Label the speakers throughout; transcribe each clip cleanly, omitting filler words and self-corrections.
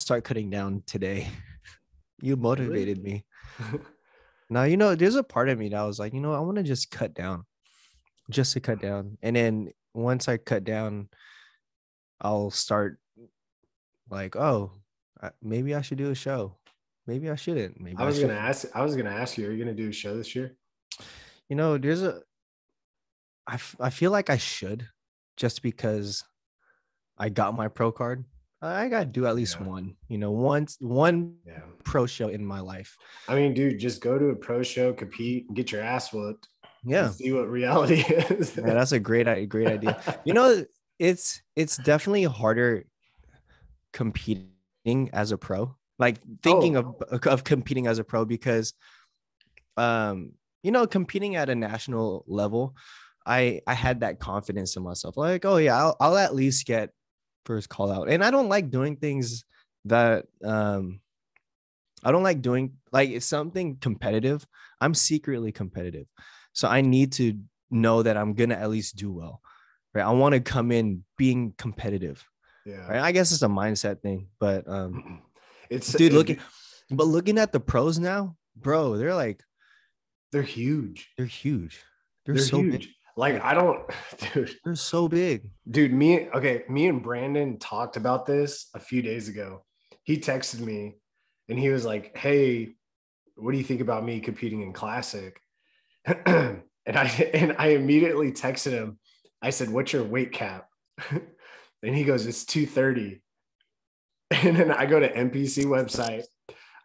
Speaker 1: start cutting down today. You
Speaker 2: Really?
Speaker 1: motivated me. Now, there's a part of me that was like, I want to just cut down, just to cut down. And then once I cut down, I'll start like, oh, maybe I should do a show. Maybe I shouldn't. Maybe
Speaker 2: I
Speaker 1: I
Speaker 2: was gonna
Speaker 1: should.
Speaker 2: ask. I was gonna ask you. Are you gonna do a show this year?
Speaker 1: There's I feel like I should just because I got my pro card. I got to do at least
Speaker 2: Yeah.
Speaker 1: one, one
Speaker 2: Yeah.
Speaker 1: pro show in my life.
Speaker 2: I mean, dude, just go to a pro show, compete, and get your ass whooped, and
Speaker 1: Yeah.
Speaker 2: see what reality is.
Speaker 1: Yeah, that's a great idea. You know, it's definitely harder competing as a pro. Like thinking
Speaker 2: Oh,
Speaker 1: of competing as a pro because competing at a national level, I had that confidence in myself. Like, oh yeah, I'll at least get first call out. And I don't like doing things that I don't like doing like it's something competitive. I'm secretly competitive. So I need to know that I'm gonna at least do well. Right. I want to come in being competitive.
Speaker 2: yeah.
Speaker 1: Right. I guess it's a mindset thing. But
Speaker 2: It's
Speaker 1: dude, looking at the pros now, bro,
Speaker 2: they're huge.
Speaker 1: they're huge. They're
Speaker 2: They're
Speaker 1: so big.
Speaker 2: huge. Like I don't, dude.
Speaker 1: They're so big.
Speaker 2: Dude, me and Brandon talked about this a few days ago. He texted me, and he was like, "Hey, what do you think about me competing in classic?" and I immediately texted him. I said, "What's your weight cap?" And he goes, "It's 230." And then I go to NPC website.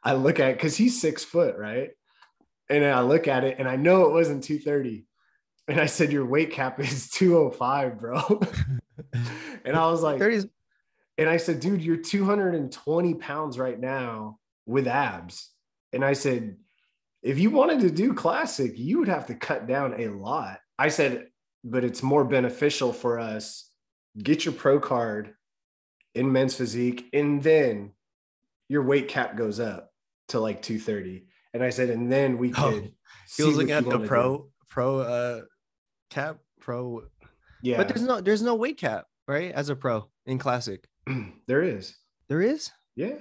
Speaker 2: I look at because he's 6 foot, right? And I look at it, and I know it wasn't 230. And I said, "Your weight cap is 205, bro." And I was like,
Speaker 1: 30s.
Speaker 2: and I said, "Dude, you're 220 pounds right now with abs." And I said, "If you wanted to do classic, you would have to cut down a lot." I said, "But it's more beneficial for us. Get your pro card in men's physique, and then your weight cap goes up to like 230." And I said, "And then we
Speaker 1: Oh,
Speaker 2: could
Speaker 1: he
Speaker 2: see
Speaker 1: was looking
Speaker 2: what you
Speaker 1: at the
Speaker 2: want to do."
Speaker 1: pro cap pro, but
Speaker 2: Yeah,
Speaker 1: there's no weight cap, right? As a pro in classic.
Speaker 2: there is.
Speaker 1: There is.
Speaker 2: Yeah.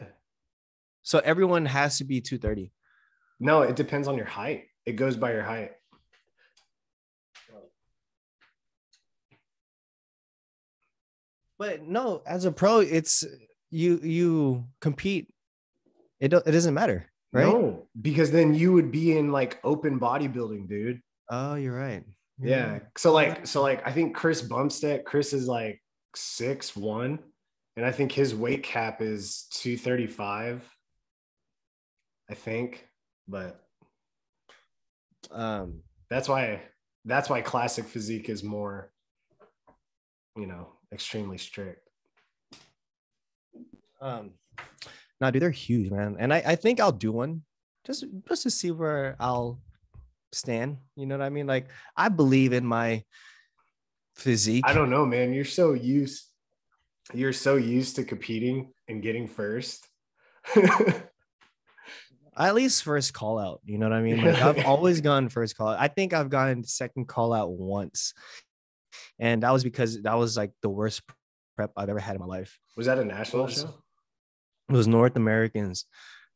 Speaker 1: So everyone has to be 230.
Speaker 2: No, it depends on your height. It goes by your height.
Speaker 1: But no, as a pro, it's you compete. It doesn't matter, right?
Speaker 2: No, because then you would be in like open bodybuilding, dude.
Speaker 1: Oh, you're right. You're
Speaker 2: Yeah.
Speaker 1: right.
Speaker 2: So like I think Chris Bumstead, Chris is like 6'1", and I think his weight cap is 235, I think. But
Speaker 1: Um,
Speaker 2: that's why classic physique is more, extremely strict.
Speaker 1: um, no, dude, they're huge, man. And I think I'll do one just to see where I'll stand. You know what I mean? Like I believe in my
Speaker 2: I
Speaker 1: physique.
Speaker 2: don't know, man. You're so used to competing and getting first.
Speaker 1: At least first call out. You know what I mean? Like I've always gone first call out. I think I've gotten second call out once. And that was because that was like the worst prep I've ever had in my life.
Speaker 2: Was that a national show?
Speaker 1: It was North Americans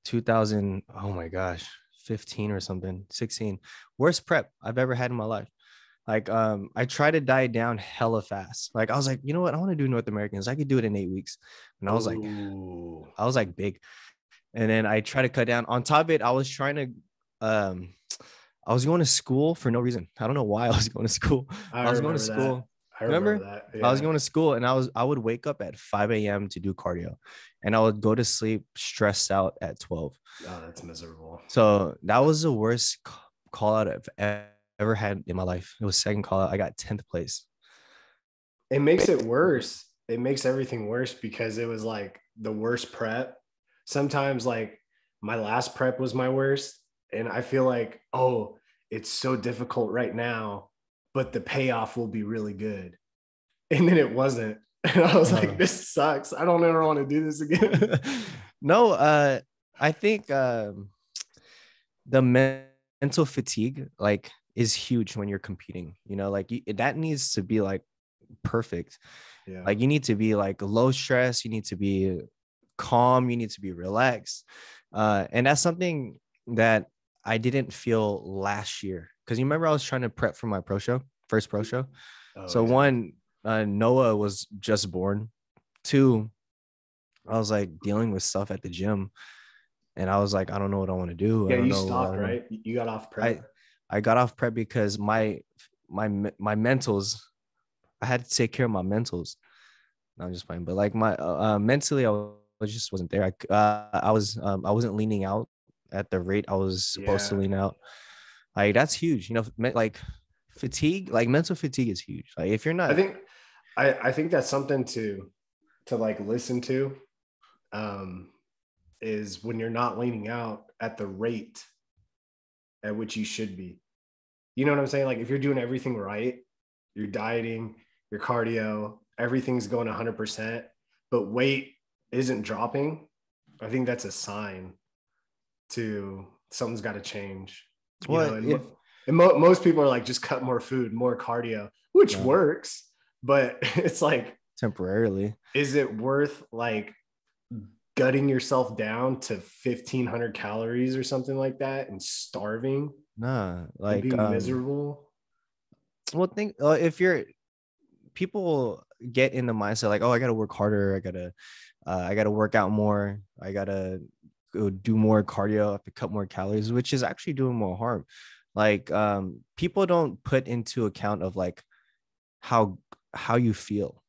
Speaker 1: 2000. Oh my gosh, 15 or something, 16. Worst prep I've ever had in my life. Like, I tried to diet down hella fast. Like, I was like, you know what? I want to do North Americans. I could do it in 8 weeks. And
Speaker 2: Ooh.
Speaker 1: I was like big. And then I tried to cut down. On top of it, I was trying to, I was going to school for no reason. I don't know why I was going to school.
Speaker 2: I
Speaker 1: I was going to
Speaker 2: remember that.
Speaker 1: school.
Speaker 2: I remember
Speaker 1: Remember?
Speaker 2: that.
Speaker 1: I was
Speaker 2: Yeah.
Speaker 1: going to school and I would wake up at 5 a.m. to do cardio and I would go to sleep stressed out at 12.
Speaker 2: Oh, that's miserable.
Speaker 1: So that was the worst call out I've ever had in my life. It was second call out. I got 10th place.
Speaker 2: It makes it worse. It makes everything worse because it was like the worst prep. Sometimes like my last prep was my worst. And I feel like, oh, it's so difficult right now, but the payoff will be really good. And then it wasn't. And I was like, this sucks. I don't ever want to do this again.
Speaker 1: No, I think the mental fatigue like is huge when you're competing. Like that needs to be like perfect.
Speaker 2: Yeah.
Speaker 1: Like you need to be like low stress. You need to be calm. You need to be relaxed. And that's something that I didn't feel last year. Because you remember I was trying to prep for my first pro show.
Speaker 2: Oh,
Speaker 1: So
Speaker 2: yeah.
Speaker 1: one, Noah was just born. Two, I was like dealing with stuff at the gym. And I was like, I don't know what I want to do. I
Speaker 2: Yeah,
Speaker 1: don't
Speaker 2: you
Speaker 1: know what I
Speaker 2: stopped,
Speaker 1: want.
Speaker 2: right? You got off
Speaker 1: I
Speaker 2: prep.
Speaker 1: I got off prep because my mentals, I had to take care of my mentals. No, I'm just playing, but like my mentally, I just wasn't there. I wasn't leaning out at the rate I was supposed to
Speaker 2: Yeah.
Speaker 1: lean out. Like that's huge, you know. Like fatigue, like mental fatigue is huge. Like if you're
Speaker 2: I
Speaker 1: not,
Speaker 2: think I think that's something to like listen to. Um, is when you're not leaning out at the rate at which you should be. You know what I'm saying? Like if you're doing everything right, you're dieting, your cardio, everything's going 100%, but weight isn't dropping, I think that's a sign to something's got to change. You
Speaker 1: well,
Speaker 2: know,
Speaker 1: if
Speaker 2: most people are like, just cut more food, more cardio, which
Speaker 1: no,
Speaker 2: works, but it's like,
Speaker 1: temporarily,
Speaker 2: is it worth like gutting yourself down to 1,500 calories or something like that and starving
Speaker 1: nah,
Speaker 2: and
Speaker 1: like
Speaker 2: being miserable?
Speaker 1: well, think if you're people get in the mindset like, oh, I gotta work harder, I gotta work out more, I gotta go do more cardio, I have to cut more calories, which is actually doing more harm. Like people don't put into account of like how you feel.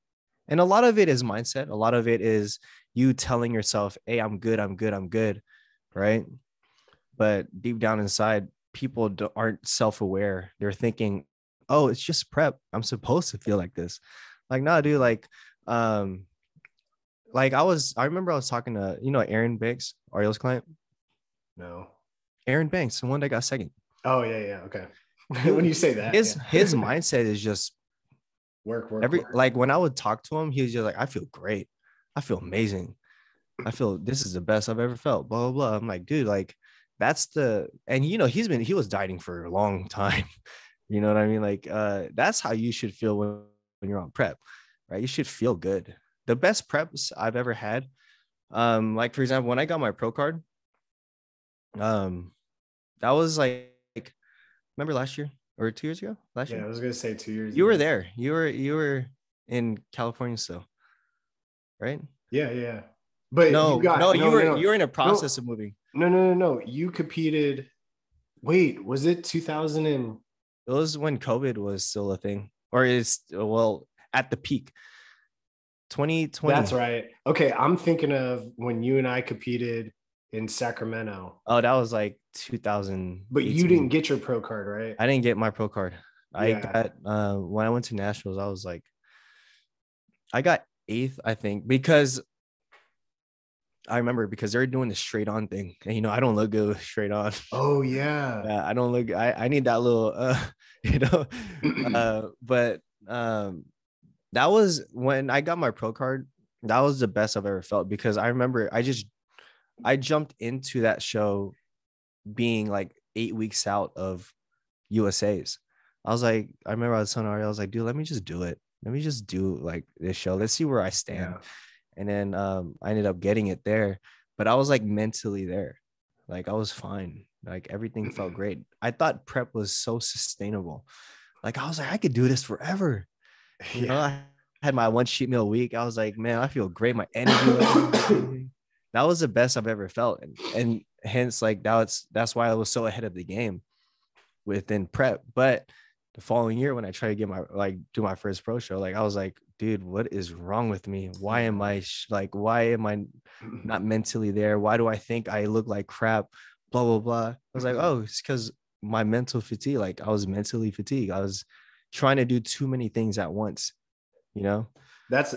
Speaker 1: And a lot of it is mindset. A lot of it is you telling yourself, hey, I'm good, I'm good, I'm good. Right. But deep down inside, people aren't self-aware. They're thinking, oh, it's just prep. I'm supposed to feel like this. Like, nah, dude, um, like I remember I was talking to, Aaron Banks, Ariel's client.
Speaker 2: No.
Speaker 1: Aaron Banks, the one that got second.
Speaker 2: Oh, yeah, yeah. Okay. When
Speaker 1: He
Speaker 2: you say that,
Speaker 1: his
Speaker 2: yeah.
Speaker 1: his mindset is just
Speaker 2: Work, work.
Speaker 1: like when I would talk to him, he was just like, I feel great. I feel amazing. I feel this is the best I've ever felt. Blah blah blah. I'm like, dude, like that's and he was dieting for a long time. You know what I mean? Like that's how you should feel when you're on prep, right? You should feel good. The best preps I've ever had, like for example, when I got my pro card, um, that was like remember last year or 2 years ago? Last
Speaker 2: Yeah,
Speaker 1: year?
Speaker 2: I was gonna say 2 years
Speaker 1: You were
Speaker 2: ago.
Speaker 1: there. You were in California still, right?
Speaker 2: Yeah, yeah. But you
Speaker 1: No, no,
Speaker 2: got
Speaker 1: you were in a process
Speaker 2: no,
Speaker 1: of moving.
Speaker 2: no. You competed. Wait, was it 2000 and
Speaker 1: It was when COVID was still a thing, or is well at the peak,
Speaker 2: that's
Speaker 1: 2020.
Speaker 2: right. Okay, I'm thinking of when you and I competed in Sacramento.
Speaker 1: Oh, that was like
Speaker 2: But you didn't
Speaker 1: 2018.
Speaker 2: get your pro card, right?
Speaker 1: I didn't get my pro card. I
Speaker 2: Yeah.
Speaker 1: got when I went to nationals, I was like, I got eighth, I think, because I remember because they were doing the straight on thing, and I don't look good straight on.
Speaker 2: Oh yeah.
Speaker 1: Yeah, I don't look. I need that little, you know, but that was when I got my pro card. That was the best I've ever felt because I remember I jumped into that show being like 8 weeks out of USA's. I was like, I remember I was telling Ari, I was like, dude, let me just do it. Let me just do like this show. Let's see where I stand.
Speaker 2: Yeah.
Speaker 1: And then I ended up getting it there, but I was like mentally there. Like I was fine. Like everything felt great. I thought prep was so sustainable. Like I was like, I could do this forever.
Speaker 2: Yeah.
Speaker 1: I had my one cheat meal a week. I was like, man, I feel great. My energy level is amazing. That was the best I've ever felt. And hence, like that's why I was so ahead of the game within prep. But the following year, when I tried to get do my first pro show, like I was like, dude, what is wrong with me? Why am I why am I not mentally there? Why do I think I look like crap? Blah blah blah. I was like, oh, it's because my mental fatigue. Like I was mentally fatigued. I was trying to do too many things at once. You know.
Speaker 2: That's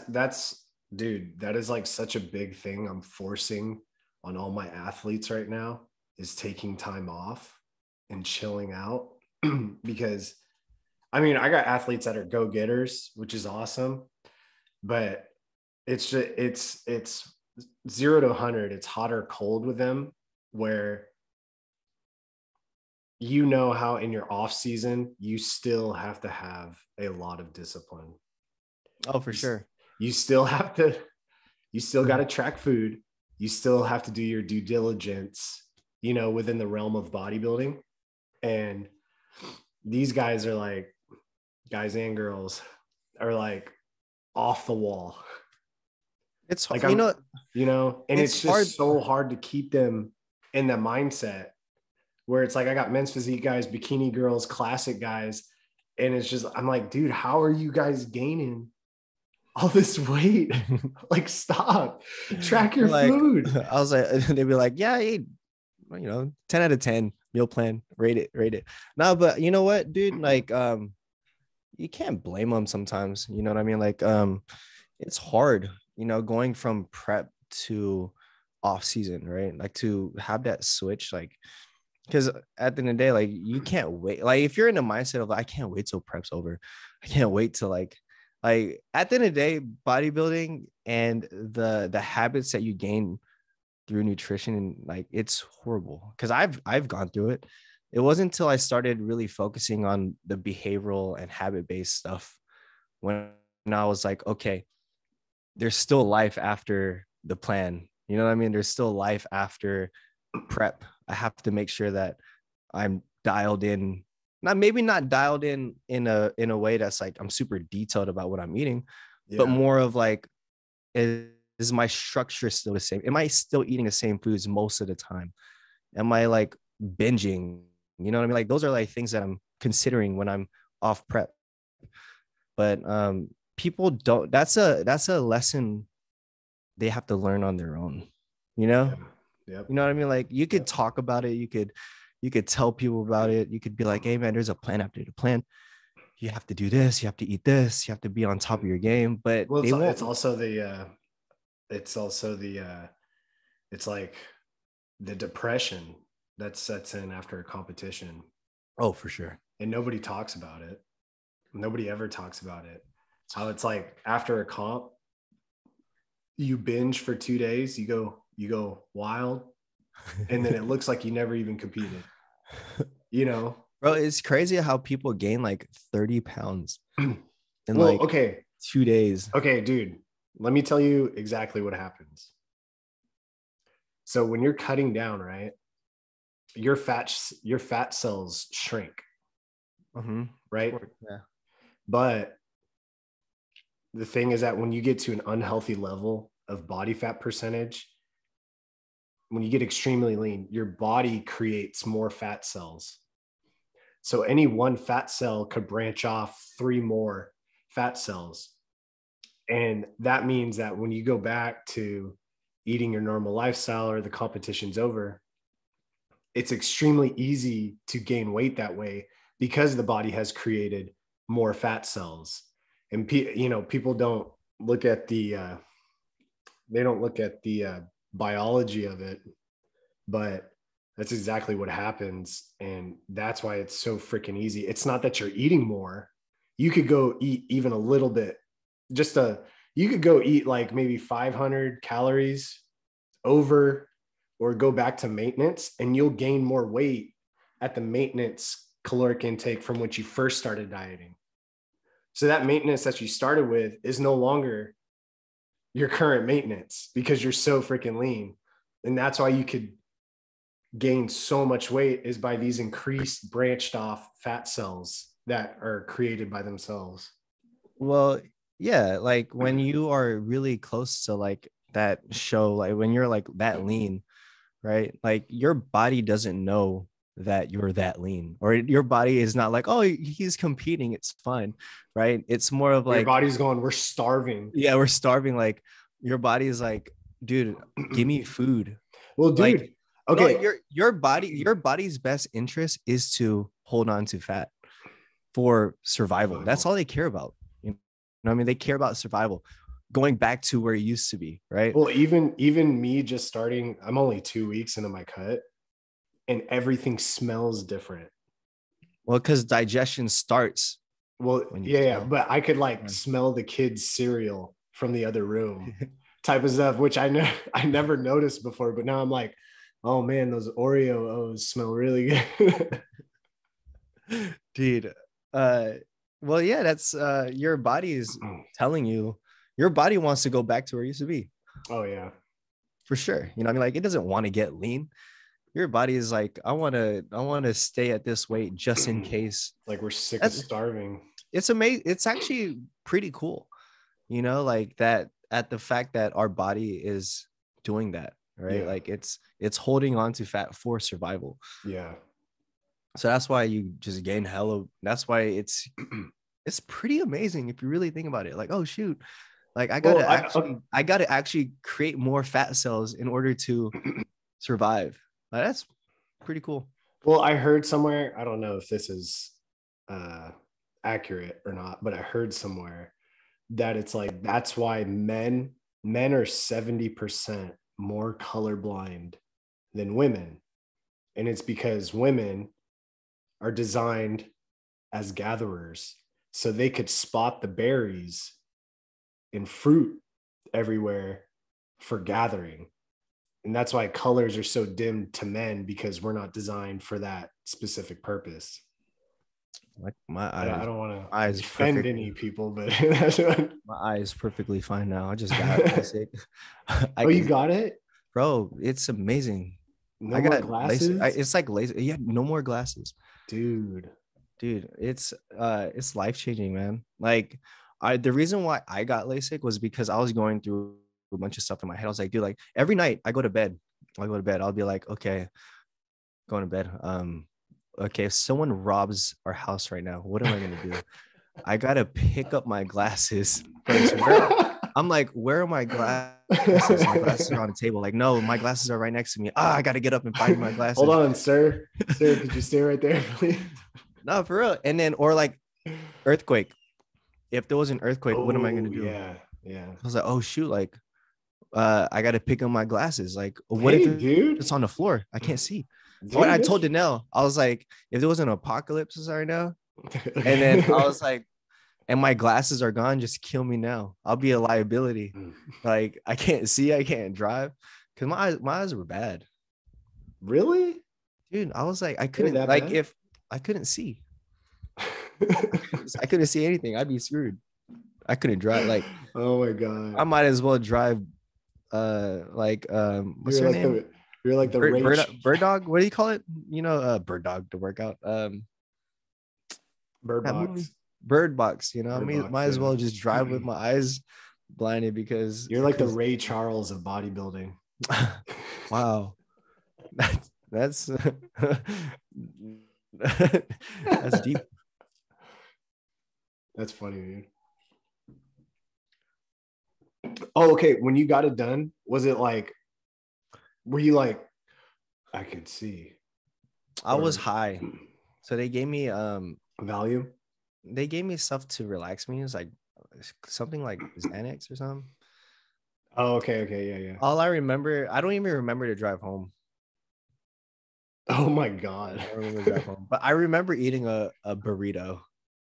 Speaker 2: dude, that is like such a big thing I'm forcing on all my athletes right now is taking time off and chilling out because I mean, I got athletes that are go-getters, which is awesome, but it's just it's 0 to 100. It's hot or cold with them where how in your off season you still have to have a lot of discipline.
Speaker 1: Oh, for sure.
Speaker 2: You still have to you still got to track food. you still have to do your due diligence, you know, within the realm of bodybuilding. And these guys are like, guys and girls are like off the wall.
Speaker 1: It's
Speaker 2: Like, and it's
Speaker 1: hard.
Speaker 2: just so hard to keep them in the mindset where it's like, I got men's physique guys, bikini girls, classic guys. And it's just, I'm like, dude, how are you guys gaining all this weight? Like, stop, track your
Speaker 1: Like,
Speaker 2: food.
Speaker 1: I was like, they'd be like, yeah, I ate, 10 out of 10 meal plan, rate it. No, but you know what, dude? Like, you can't blame them sometimes. You know what I mean? Like, it's hard, going from prep to off season, right? Like to have that switch, like, because at the end of the day, like, you can't wait. Like, if you're in the mindset of, I can't wait till prep's over, I can't wait to like at the end of the day, bodybuilding and the habits that you gain through nutrition, and like, it's horrible, because I've gone through it. It wasn't until I started really focusing on the behavioral and habit-based stuff when I was like, okay, there's still life after the plan. You know what I mean? There's still life after prep. I have to make sure that I'm dialed in. Not dialed in a way that's like I'm super detailed about what I'm eating, but more of like, is my structure still the same? Am I still eating the same foods most of the time? Am I like binging? You know what I mean? Like, those are like things that I'm considering when I'm off prep. But people don't. That's a lesson they have to learn on their own. You know?
Speaker 2: Yeah. Yep.
Speaker 1: You know what I mean? Like, you could talk about it. You could tell people about it. You could be like, hey man, there's a plan after the plan. You have to do this. You have to eat this. You have to be on top of your game. But
Speaker 2: Well,
Speaker 1: they won't.
Speaker 2: It's like the depression that sets in after a competition.
Speaker 1: Oh, for sure.
Speaker 2: And nobody talks about it. Nobody ever talks about it. How it's like after a comp, you binge for 2 days, you go wild, and then it looks like you never even competed.
Speaker 1: Bro, it's crazy how people gain like 30 pounds in
Speaker 2: well,
Speaker 1: like
Speaker 2: okay,
Speaker 1: 2 days.
Speaker 2: Okay, dude, let me tell you exactly what happens. So when you're cutting down, right, your fat cells shrink, right?
Speaker 1: Yeah.
Speaker 2: But the thing is that when you get to an unhealthy level of body fat percentage, when you get extremely lean, your body creates more fat cells. So any one fat cell could branch off 3 more fat cells. And that means that when you go back to eating your normal lifestyle or the competition's over, it's extremely easy to gain weight that way because the body has created more fat cells. And people don't look at the biology of it, but that's exactly what happens. And that's why it's so freaking easy. It's not that you're eating more. You could go eat even a little bit, you could go eat like maybe 500 calories over, or go back to maintenance, and you'll gain more weight at the maintenance caloric intake from which you first started dieting. So that maintenance that you started with is no longer your current maintenance because you're so freaking lean. And that's why you could gain so much weight, is by these increased branched off fat cells that are created by themselves.
Speaker 1: Well, yeah, like when you are really close to like that show, like when you're like that lean, right? Like your body doesn't know that you're that lean, or your body is not like, oh, he's competing, it's fine, right? It's more of like
Speaker 2: your body's going, we're starving.
Speaker 1: Yeah, we're starving. Like your body is like, dude, give me food.
Speaker 2: Well, dude,
Speaker 1: like,
Speaker 2: okay,
Speaker 1: no, your body's best interest is to hold on to fat for survival. That's all they care about. You know what I mean? They care about survival, going back to where it used to be, right?
Speaker 2: Well, even me just starting, I'm only 2 weeks into my cut, and everything smells different.
Speaker 1: Well, because digestion starts.
Speaker 2: Well, yeah, but I could like smell the kids' cereal from the other room, type of stuff, which I never noticed before. But now I'm like, oh man, those Oreo O's smell really good.
Speaker 1: Dude, well, yeah, that's your body is telling you. Your body wants to go back to where it used to be.
Speaker 2: Oh yeah.
Speaker 1: for sure. You know what I mean? Like it doesn't want to get lean. Your body is like, I want to stay at this weight just in case.
Speaker 2: Like we're sick of
Speaker 1: That's
Speaker 2: starving.
Speaker 1: it's amazing. It's actually pretty cool, you know, like that at the fact that our body is doing that, right?
Speaker 2: Yeah.
Speaker 1: Like it's holding on to fat for survival.
Speaker 2: Yeah.
Speaker 1: So that's why you just gain hella. That's why it's pretty amazing if you really think about it. Like, oh shoot, like I gotta actually create more fat cells in order to survive. Like, that's pretty cool.
Speaker 2: Well, I heard somewhere, I don't know if this is accurate or not, but I heard somewhere that it's like that's why men are 70% more colorblind than women. And it's because women are designed as gatherers, so they could spot the berries and fruit everywhere for gathering. And that's why colors are so dim to men, because we're not designed for that specific purpose.
Speaker 1: Like my eyes,
Speaker 2: I don't want to
Speaker 1: eyes
Speaker 2: offend
Speaker 1: perfect.
Speaker 2: any people, but that's what...
Speaker 1: My eyes perfectly fine now. I just got LASIK.
Speaker 2: Oh, you got it?
Speaker 1: Bro, it's amazing.
Speaker 2: No
Speaker 1: I
Speaker 2: more
Speaker 1: got
Speaker 2: glasses?
Speaker 1: LASIK. It's like LASIK. Yeah, no more glasses.
Speaker 2: Dude,
Speaker 1: It's life-changing, man. Like the reason why I got LASIK was because I was going through a bunch of stuff in my head. I was like, dude, like every night I go to bed. I'll be like, okay, going to bed. Okay, if someone robs our house right now, what am I gonna do? I gotta pick up my glasses first. I'm like, where are my glasses? My glasses are on the table. Like, no, my glasses are right next to me. I gotta get up and find my glasses.
Speaker 2: Hold on, sir. Sir, could you stay right there, please?
Speaker 1: No, for real. And then, or like earthquake. If there was an earthquake, what am I gonna do?
Speaker 2: Yeah.
Speaker 1: I was like, oh shoot, like I gotta pick up my glasses. Like, what
Speaker 2: Hey,
Speaker 1: if
Speaker 2: dude,
Speaker 1: it's on the floor? I can't see.
Speaker 2: dude,
Speaker 1: So I told Danelle, I was like, if there was an apocalypse right now, and then I was like, and my glasses are gone, just kill me now. I'll be a liability. Like I can't see, I can't drive because my eyes were bad.
Speaker 2: Really?
Speaker 1: Dude, I was like, I couldn't like bad? If I couldn't see. I couldn't see anything. I'd be screwed. I couldn't drive. Like,
Speaker 2: oh my god,
Speaker 1: I might as well drive. What's your name?
Speaker 2: You're like the
Speaker 1: bird dog. What do you call it? You know, bird dog to work out.
Speaker 2: Bird box.
Speaker 1: Bird box. You know, I mean, might as well just drive with my eyes blinded because
Speaker 2: you're like the Ray Charles of bodybuilding.
Speaker 1: Wow, that's that's deep.
Speaker 2: That's funny, dude. Oh, okay. When you got it done, was it like, were you like, I could see?
Speaker 1: I was high. So they gave me
Speaker 2: Valium.
Speaker 1: They gave me stuff to relax me. It's like something like Xanax or something.
Speaker 2: Oh, okay. Yeah.
Speaker 1: All I remember, I don't even remember to drive home.
Speaker 2: Oh my god.
Speaker 1: I don't remember to drive home. But I remember eating a burrito.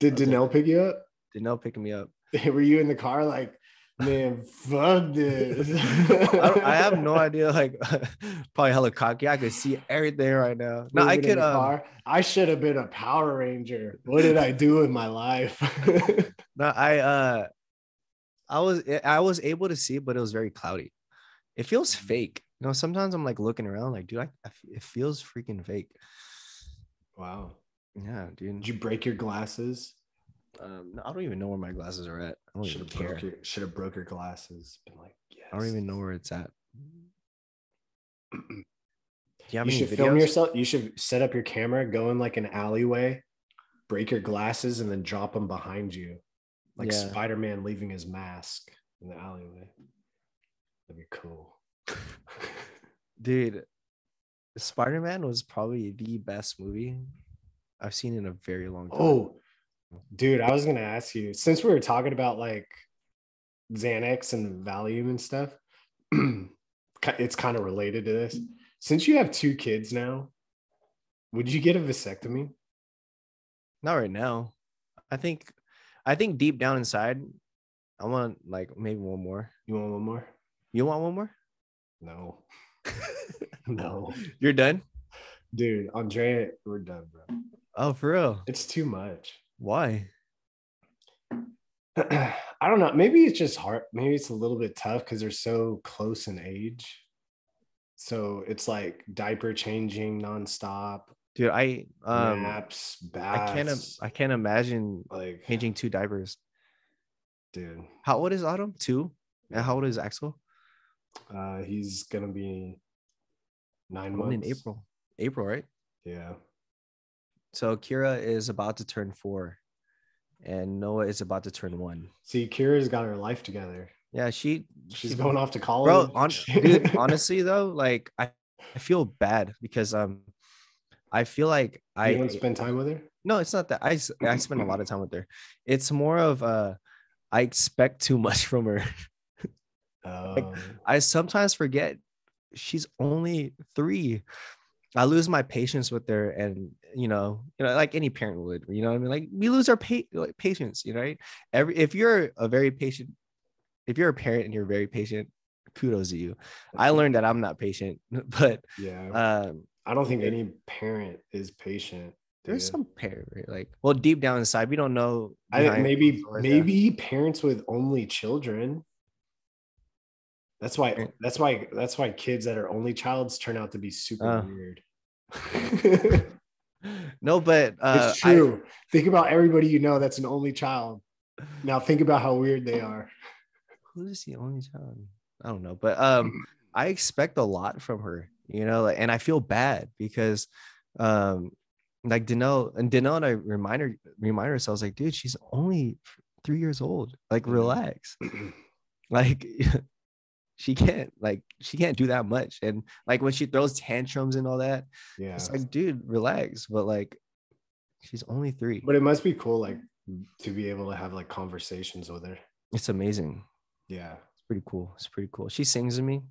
Speaker 2: Did Danelle pick you up?
Speaker 1: Danelle picked me up.
Speaker 2: Were you in the car like, man, fuck this?
Speaker 1: I have no idea. Like, probably hella cocky. I could see everything right now. No, I could.
Speaker 2: I should have been a Power Ranger. What did I do with my life?
Speaker 1: No, I was able to see, but it was very cloudy. It feels fake. You know, sometimes I'm like looking around, like, dude, it feels freaking fake.
Speaker 2: Wow.
Speaker 1: Yeah, dude.
Speaker 2: Did you break your glasses?
Speaker 1: No, I don't even know where my glasses are at. I don't even care.
Speaker 2: Should have broke your glasses. Been like, yes.
Speaker 1: I don't even know where it's at.
Speaker 2: You should film yourself. You should set up your camera, go in like an alleyway, break your glasses, and then drop them behind you, like Spider-Man leaving his mask in the alleyway. That'd be cool.
Speaker 1: Dude, Spider-Man was probably the best movie I've seen in a very long time.
Speaker 2: Oh, dude, I was gonna ask you, since we were talking about like Xanax and Valium and stuff, it's kind of related to this. Since you have 2 kids now, would you get a vasectomy?
Speaker 1: Not right now. I think deep down inside, I want like maybe one more.
Speaker 2: You want one more?
Speaker 1: You want one more?
Speaker 2: No. No.
Speaker 1: You're done?
Speaker 2: Dude, Andrea, we're done, bro.
Speaker 1: Oh, for real?
Speaker 2: It's too much.
Speaker 1: Why?
Speaker 2: I don't know. Maybe it's just hard. Maybe it's a little bit tough because they're so close in age. So it's like diaper changing nonstop,
Speaker 1: Dude,
Speaker 2: naps, baths.
Speaker 1: I can't imagine
Speaker 2: Like,
Speaker 1: changing 2 diapers.
Speaker 2: dude,
Speaker 1: How old is Autumn? 2? And
Speaker 2: yeah.
Speaker 1: how old is Axel?
Speaker 2: He's gonna be 9
Speaker 1: Born in
Speaker 2: months.
Speaker 1: April. April, right?
Speaker 2: Yeah.
Speaker 1: So Kira is about to turn 4 and Noah is about to turn 1.
Speaker 2: See, Kira's got her life together.
Speaker 1: Yeah,
Speaker 2: She's going off to
Speaker 1: bro,
Speaker 2: college.
Speaker 1: dude, honestly though, like I feel bad because I feel like
Speaker 2: You don't spend time with her?
Speaker 1: no, it's not that I spend a lot of time with her. It's more of I expect too much from her. Like I sometimes forget she's only 3. I lose my patience with her, and like any parent would, you know what I mean? Like we lose our patience, right? If you're a very patient, if you're a parent and you're very patient, kudos to you. I learned that I'm not patient, but
Speaker 2: yeah, I don't think any parent is patient.
Speaker 1: There's some parent, right? Like, well, deep down inside, we don't know.
Speaker 2: Maybe parents with only children. That's why kids that are only childs turn out to be super weird.
Speaker 1: No, but
Speaker 2: it's true. Think about everybody you know that's an only child. Now think about how weird they are.
Speaker 1: Who's the only child? I don't know, but I expect a lot from her, and I feel bad because like Danelle and I remind ourselves, like, dude, she's only 3 years old. Like, relax. Like she can't do that much. And like when she throws tantrums and all that, it's like, dude, relax. But like she's only 3.
Speaker 2: But it must be cool, like, to be able to have like conversations with her.
Speaker 1: It's amazing.
Speaker 2: Yeah.
Speaker 1: It's pretty cool. She sings to me.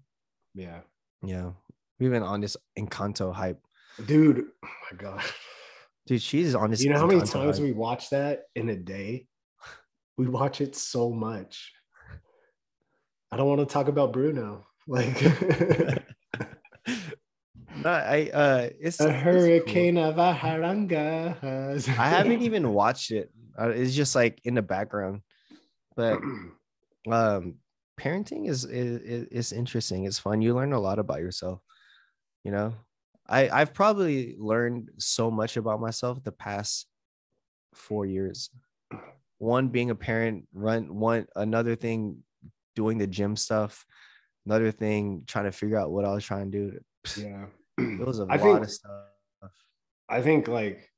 Speaker 2: Yeah.
Speaker 1: We've been on this Encanto hype.
Speaker 2: Dude, oh my God.
Speaker 1: Dude, she's on this.
Speaker 2: You know how many times we watch that in a day? We watch it so much. I don't want to talk about Bruno. Like
Speaker 1: it's
Speaker 2: a hurricane of a harangas.
Speaker 1: I haven't even watched it. It's just like in the background. But parenting is interesting. It's fun. You learn a lot about yourself. I've probably learned so much about myself the past 4 years. One, being a parent, another thing, doing the gym stuff, another thing, trying to figure out what I was trying to do.
Speaker 2: Yeah.
Speaker 1: It was a lot of stuff.
Speaker 2: I think like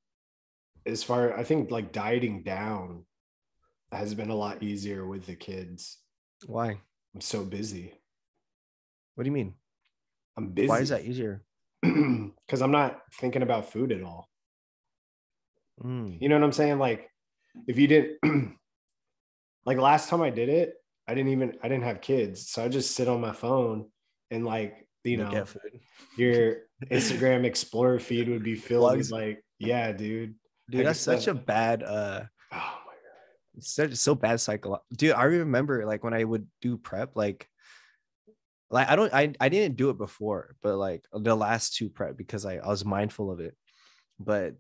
Speaker 2: dieting down has been a lot easier with the kids.
Speaker 1: Why?
Speaker 2: I'm so busy.
Speaker 1: What do you mean?
Speaker 2: I'm busy.
Speaker 1: Why is that easier?
Speaker 2: Because I'm not thinking about food at all. You know what I'm saying? Like, if you didn't like last time I did it, I didn't have kids, so I just sit on my phone and like
Speaker 1: get food.
Speaker 2: Your Instagram Explorer feed would be filled with like, yeah, dude.
Speaker 1: That's such a bad oh my God, it's so bad psychological. Dude, I remember like when I would do prep, like I didn't do it before, but like the last 2 prep, because I was mindful of it. But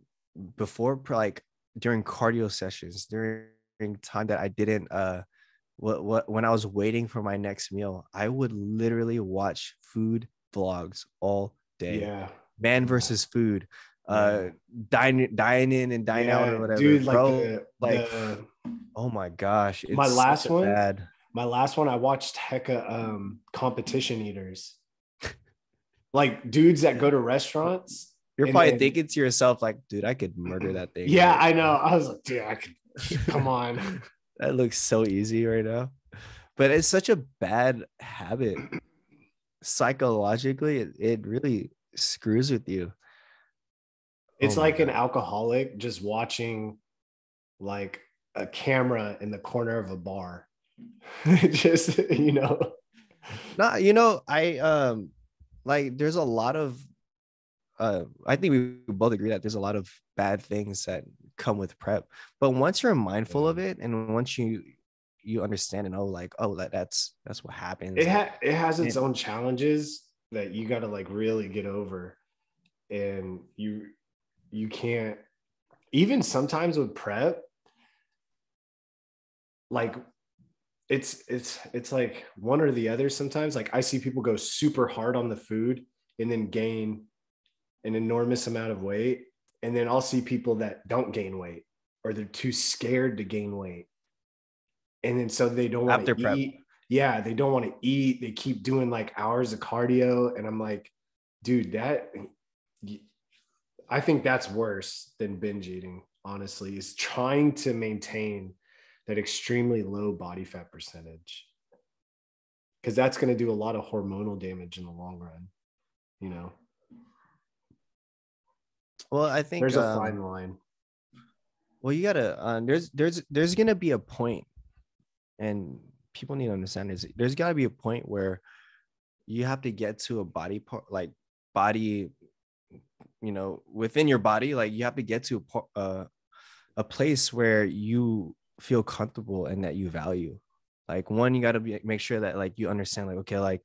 Speaker 1: before, like during cardio sessions, during time that I didn't when I was waiting for my next meal, I would literally watch food vlogs all day.
Speaker 2: Yeah.
Speaker 1: Man versus food, dine in and dine out or whatever.
Speaker 2: Dude,
Speaker 1: bro, oh my gosh, it's
Speaker 2: my last one.
Speaker 1: Bad.
Speaker 2: My last one, I watched hecka competition eaters, like dudes that go to restaurants.
Speaker 1: You're probably thinking to yourself, like, dude, I could murder that thing.
Speaker 2: Yeah, right, I know. I was like, dude, I could. Come on.
Speaker 1: That looks so easy right now, but it's such a bad habit. Psychologically, it really screws with you.
Speaker 2: It's like an alcoholic just watching like a camera in the corner of a bar. Just,
Speaker 1: I like there's a lot of I think we both agree that there's a lot of bad things that come with prep, but once you're mindful of it, and once you understand and know, like, oh, that's what happens,
Speaker 2: it has its own challenges that you got to like really get over. And you can't, even sometimes with prep, like it's like one or the other. Sometimes like I see people go super hard on the food and then gain an enormous amount of weight. And then I'll see people that don't gain weight, or they're too scared to gain weight. And then so they don't want
Speaker 1: After
Speaker 2: to
Speaker 1: prep.
Speaker 2: eat. Yeah, they don't want to eat. They keep doing like hours of cardio. And I'm like, dude, I think that's worse than binge eating, honestly, is trying to maintain that extremely low body fat percentage. Because that's going to do a lot of hormonal damage in the long run, you know.
Speaker 1: Well, I think
Speaker 2: There's a fine line.
Speaker 1: well, you gotta there's gonna be a point, and people need to understand this. There's gotta be a point where you have to get to a body part, like body, you know, within your body, like you have to get to a place where you feel comfortable and that you value. Like one, you got to make sure that like you understand, like, okay, like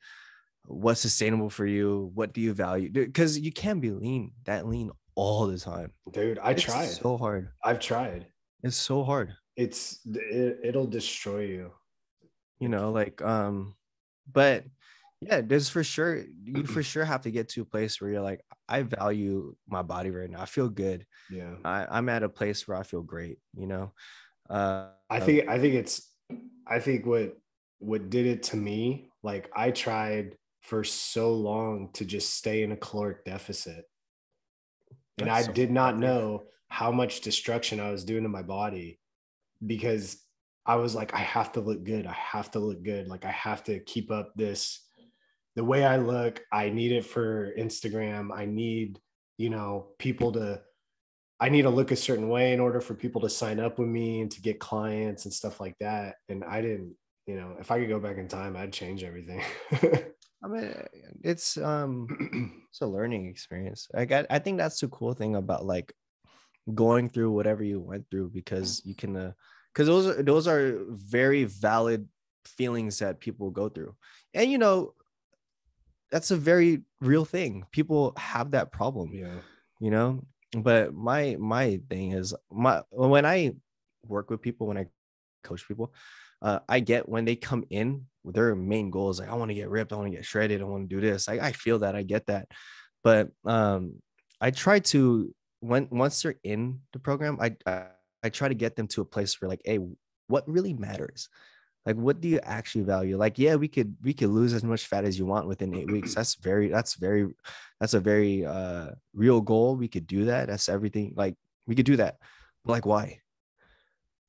Speaker 1: what's sustainable for you, what do you value, because you can't be that lean all the time,
Speaker 2: Dude,
Speaker 1: it's so hard.
Speaker 2: I've tried.
Speaker 1: It's so hard,
Speaker 2: It'll destroy you,
Speaker 1: you know, like but yeah, there's for sure, you for sure have to get to a place where you're like, I value my body right now, I feel good.
Speaker 2: Yeah.
Speaker 1: I'm at a place where I feel great, you know.
Speaker 2: I think what did it to me, like I tried for so long to just stay in a caloric deficit, and I did not know how much destruction I was doing to my body, because I was like, I have to look good. Like I have to keep up the way I look. I need it for Instagram. I need, you know, I need to look a certain way in order for people to sign up with me and to get clients and stuff like that. And I didn't, you know, if I could go back in time, I'd change everything.
Speaker 1: I mean, it's a learning experience. I think that's the cool thing about like going through whatever you went through, because you can because those are very valid feelings that people go through. And you know, that's a very real thing. People have that problem.
Speaker 2: Yeah.
Speaker 1: You know, but my thing is, when I work with people, when I coach people, I get when they come in, their main goal is like, I want to get ripped, I want to get shredded, I want to do this. I feel that, I get that. But I try to, once they're in the program, I try to get them to a place where like, hey, what really matters? Like, what do you actually value? Like, yeah, we could lose as much fat as you want within 8 weeks. That's a very real goal. We could do that. That's everything. Like, we could do that. But like, why?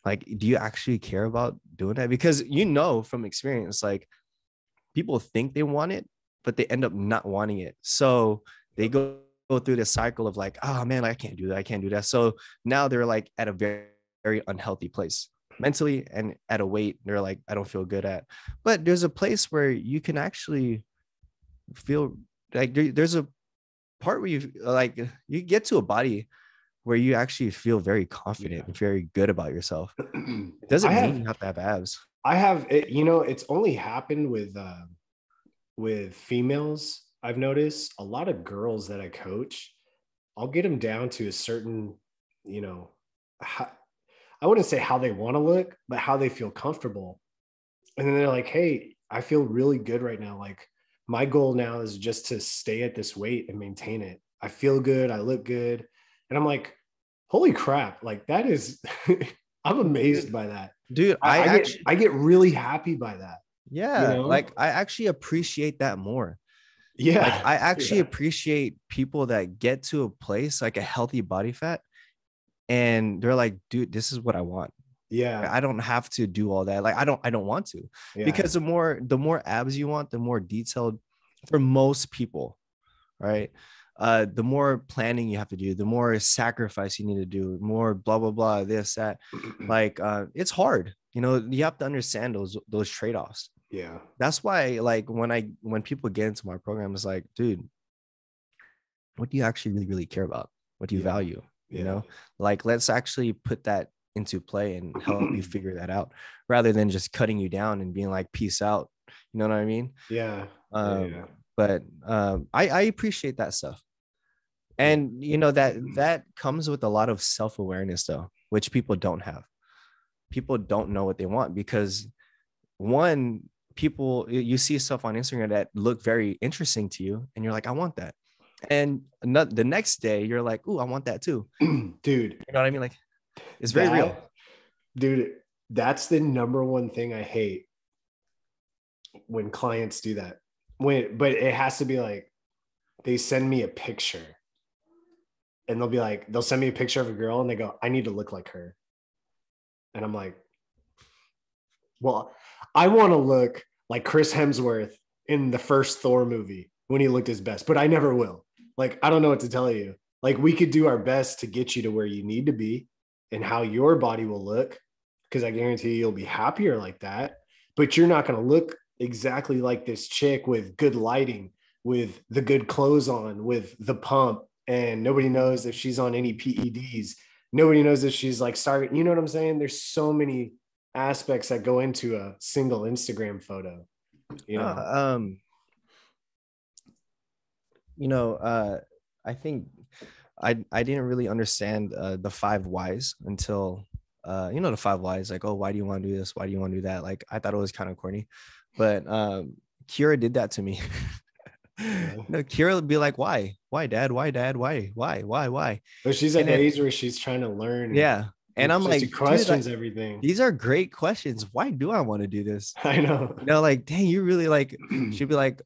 Speaker 1: Like, do you actually care about doing that? Because you know from experience, like people think they want it, but they end up not wanting it. So they go through this cycle of like, oh man, I can't do that. I can't do that. So now they're like at a very, very unhealthy place mentally, and at a weight they're like, I don't feel good at. But there's a place where you can actually feel like there's a part where you like, you get to a body where you actually feel very confident and very good about yourself. It doesn't mean you have to have abs.
Speaker 2: I have it, you know, it's only happened with females. I've noticed a lot of girls that I coach, I'll get them down to a certain, you know, I wouldn't say how they want to look, but how they feel comfortable. And then they're like, hey, I feel really good right now. Like my goal now is just to stay at this weight and maintain it. I feel good. I look good. And I'm like, holy crap. Like that is, I'm amazed by that.
Speaker 1: Dude,
Speaker 2: I get really happy by that.
Speaker 1: Yeah. You know? Like I actually appreciate that more.
Speaker 2: Yeah.
Speaker 1: Like I actually appreciate people that get to a place like a healthy body fat and they're like, dude, this is what I want.
Speaker 2: Yeah.
Speaker 1: I don't have to do all that. Like I don't want to, because the more abs you want, the more detailed, for most people, right? The more planning you have to do, the more sacrifice you need to do, more blah blah blah, this that. Like it's hard, you know. You have to understand those trade-offs.
Speaker 2: Yeah,
Speaker 1: that's why like when people get into my program, it's like, dude, what do you actually really care about? What do you value? You know, like let's actually put that into play and help you figure that out, rather than just cutting you down and being like, peace out. You know what I mean? But I appreciate that stuff. And you know, that comes with a lot of self-awareness though, which people don't have. People don't know what they want, because one, people, you see stuff on Instagram that look very interesting to you, and you're like, I want that. And the next day you're like, ooh, I want that too.
Speaker 2: Dude,
Speaker 1: You know what I mean? Like, it's very real.
Speaker 2: Dude, that's the number one thing I hate when clients do that. But it has to be like, they send me a picture and they'll send me a picture of a girl and they go, I need to look like her. And I'm like, well, I want to look like Chris Hemsworth in the first Thor movie when he looked his best, but I never will. Like, I don't know what to tell you. Like, we could do our best to get you to where you need to be and how your body will look, because I guarantee you'll be happier like that. But you're not going to look exactly like this chick with good lighting, with the good clothes on, with the pump, and nobody knows if she's on any PEDs. Nobody knows if she's like starting. You know what I'm saying? There's so many aspects that go into a single Instagram photo.
Speaker 1: I think I didn't really understand the 5 whys until the 5 whys, like, oh, why do you want to do this? Why do you want to do that? Like, I thought it was kind of corny, but Kira did that to me. No, Kira would be like, why dad, why?
Speaker 2: But she's at the age where she's trying to learn.
Speaker 1: Yeah. And I'm like,
Speaker 2: questions everything.
Speaker 1: These are great questions. Why do I want to do this?
Speaker 2: I know.
Speaker 1: Like, dang, you really like. She'll be like,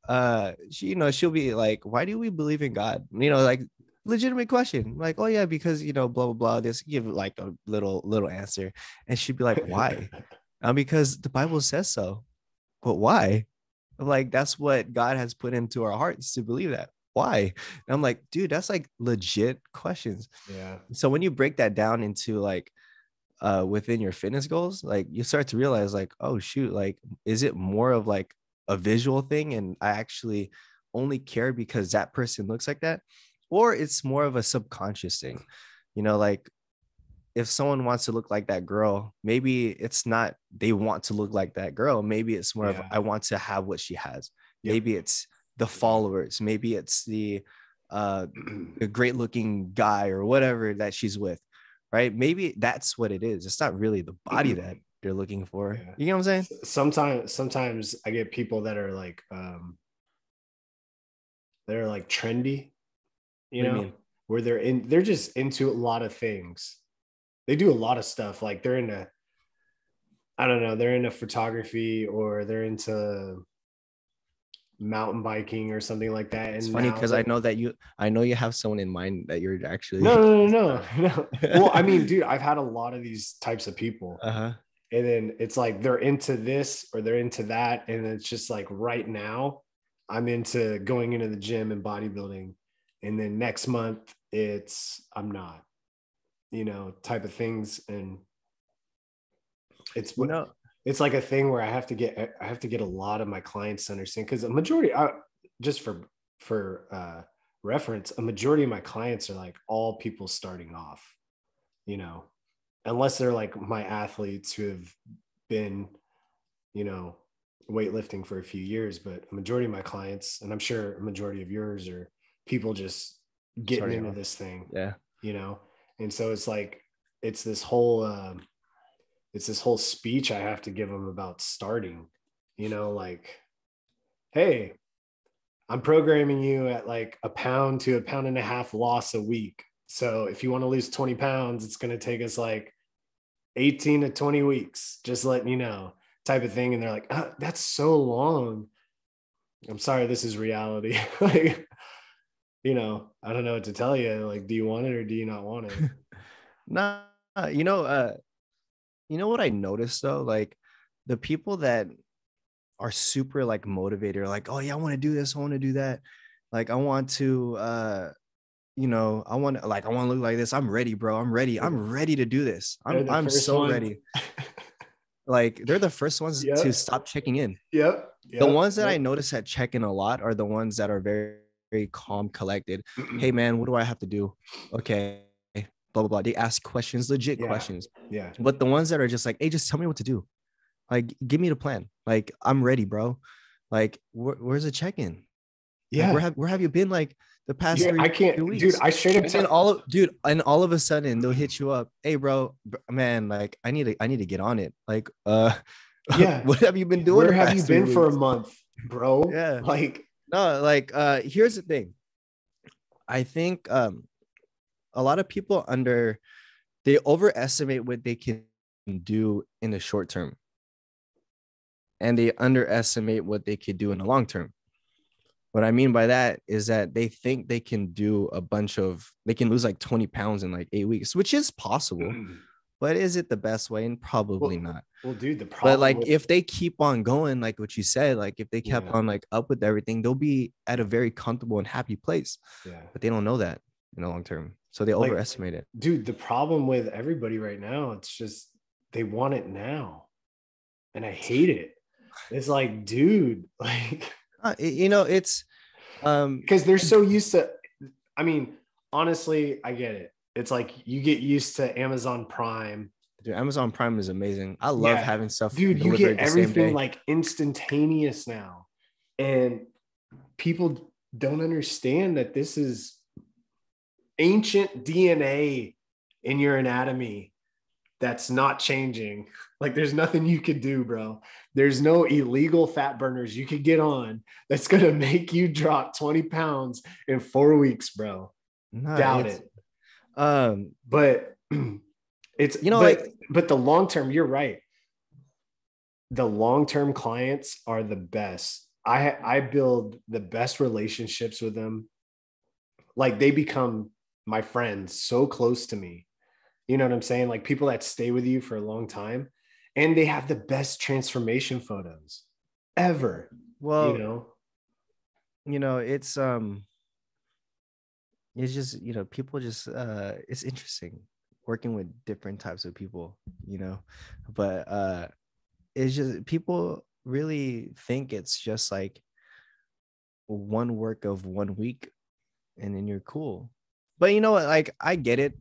Speaker 1: she'll be like, why do we believe in God? Like, legitimate question. Like, oh yeah, because blah blah blah. This, give like a little answer, and she'd be like, why? Because the Bible says so. But why? Like, that's what God has put into our hearts to believe that. Why? And I'm like, dude, that's like legit questions.
Speaker 2: Yeah.
Speaker 1: So when you break that down into like within your fitness goals, like, you start to realize like, oh shoot, like, is it more of like a visual thing and I actually only care because that person looks like that, or it's more of a subconscious thing? Like, if someone wants to look like that girl, maybe it's not they want to look like that girl, maybe it's more of, I want to have what she has. Maybe it's the followers, maybe it's the great looking guy or whatever that she's with, right? Maybe that's what it is. It's not really the body that they're looking for. Yeah. You know what I'm
Speaker 2: saying? Sometimes I get people that are like trendy, where they're just into a lot of things. They do a lot of stuff. Like, they're into, I don't know, they're into photography, or they're into mountain biking or something like that. And
Speaker 1: it's funny because I know you have someone in mind that you're actually
Speaker 2: no. Well, I mean, dude, I've had a lot of these types of people.
Speaker 1: And
Speaker 2: then it's like they're into this or they're into that, and it's just like, right now I'm into going into the gym and bodybuilding, and then next month I'm not, type of things. And it's it's like a thing where I have to get a lot of my clients to understand, because a majority, just for reference, a majority of my clients are like all people starting off, unless they're like my athletes who have been, weightlifting for a few years. But a majority of my clients, and I'm sure a majority of yours, are people just getting into this thing.
Speaker 1: Yeah.
Speaker 2: And so it's like, it's this whole speech I have to give them about starting, like, hey, I'm programming you at like 1 pound to 1.5 pounds loss a week. So if you want to lose 20 pounds, it's going to take us like 18 to 20 weeks, just letting you know, type of thing. And they're like, oh, that's so long. I'm sorry, this is reality. Like, I don't know what to tell you. Like, do you want it or do you not want it?
Speaker 1: Nah, you know what I noticed though? Like, the people that are super like motivated, like, oh yeah, I want to do this, I want to do that. Like, I want to, I want to look like this. I'm ready, bro. I'm ready to do this. I'm so ready. Like, they're the first ones to stop checking in.
Speaker 2: Yep.
Speaker 1: The ones that I notice that check in a lot are the ones that are very, very calm, collected. Hey man, what do I have to do? Okay. Blah, blah, blah. They ask questions, legit questions.
Speaker 2: Yeah.
Speaker 1: But the ones that are just like, hey, just tell me what to do. Like, give me the plan. Like, I'm ready, bro. Like, where's the check-in?
Speaker 2: Yeah.
Speaker 1: Like, where have you been like the past 3 weeks?
Speaker 2: Dude, I straight up
Speaker 1: and all of a sudden they'll hit you up. Hey, bro, man, like, I need to get on it. Like,
Speaker 2: Yeah.
Speaker 1: What have you been doing
Speaker 2: Where
Speaker 1: the
Speaker 2: have you
Speaker 1: past three
Speaker 2: been for a
Speaker 1: weeks?
Speaker 2: month, bro?
Speaker 1: Yeah.
Speaker 2: Like,
Speaker 1: No, like here's the thing. I think a lot of people they overestimate what they can do in the short term, and they underestimate what they could do in the long term. What I mean by that is that they think they can do they can lose like 20 pounds in like 8 weeks, which is possible, but is it the best way? And probably
Speaker 2: well,
Speaker 1: not.
Speaker 2: dude, the
Speaker 1: But
Speaker 2: problem
Speaker 1: like
Speaker 2: with,
Speaker 1: if they keep on going, like what you said, like if they kept
Speaker 2: yeah,
Speaker 1: on like up with everything, they'll be at a very comfortable and happy place.
Speaker 2: yeah,
Speaker 1: But they don't know that in the long term. So they
Speaker 2: like,
Speaker 1: overestimate it.
Speaker 2: dude, the problem with everybody right now, it's just they want it now, and I hate it. It's like, dude, like,
Speaker 1: It's
Speaker 2: because they're so used to. I mean, honestly, I get it. It's like you get used to Amazon Prime.
Speaker 1: dude, Amazon Prime is amazing. I love
Speaker 2: Yeah,
Speaker 1: having stuff
Speaker 2: dude, you get
Speaker 1: delivered the same
Speaker 2: everything
Speaker 1: day.
Speaker 2: like instantaneous now. And people don't understand that this is ancient DNA in your anatomy that's not changing. Like, there's nothing you could do, bro. There's no illegal fat burners you could get on that's going to make you drop 20 pounds in 4 weeks, bro.
Speaker 1: No,
Speaker 2: Doubt
Speaker 1: it's
Speaker 2: it.
Speaker 1: um,
Speaker 2: But it's,
Speaker 1: like
Speaker 2: but the long term, you're right. The long term clients are the best. I build the best relationships with them. Like, they become my friends, so close to me. You know what I'm saying? Like, people that stay with you for a long time, and they have the best transformation photos ever. You
Speaker 1: well,
Speaker 2: know?
Speaker 1: it's just people just it's interesting working with different types of people, but it's just people really think it's just like one work of 1 week and then you're cool. But you know what, like I get it.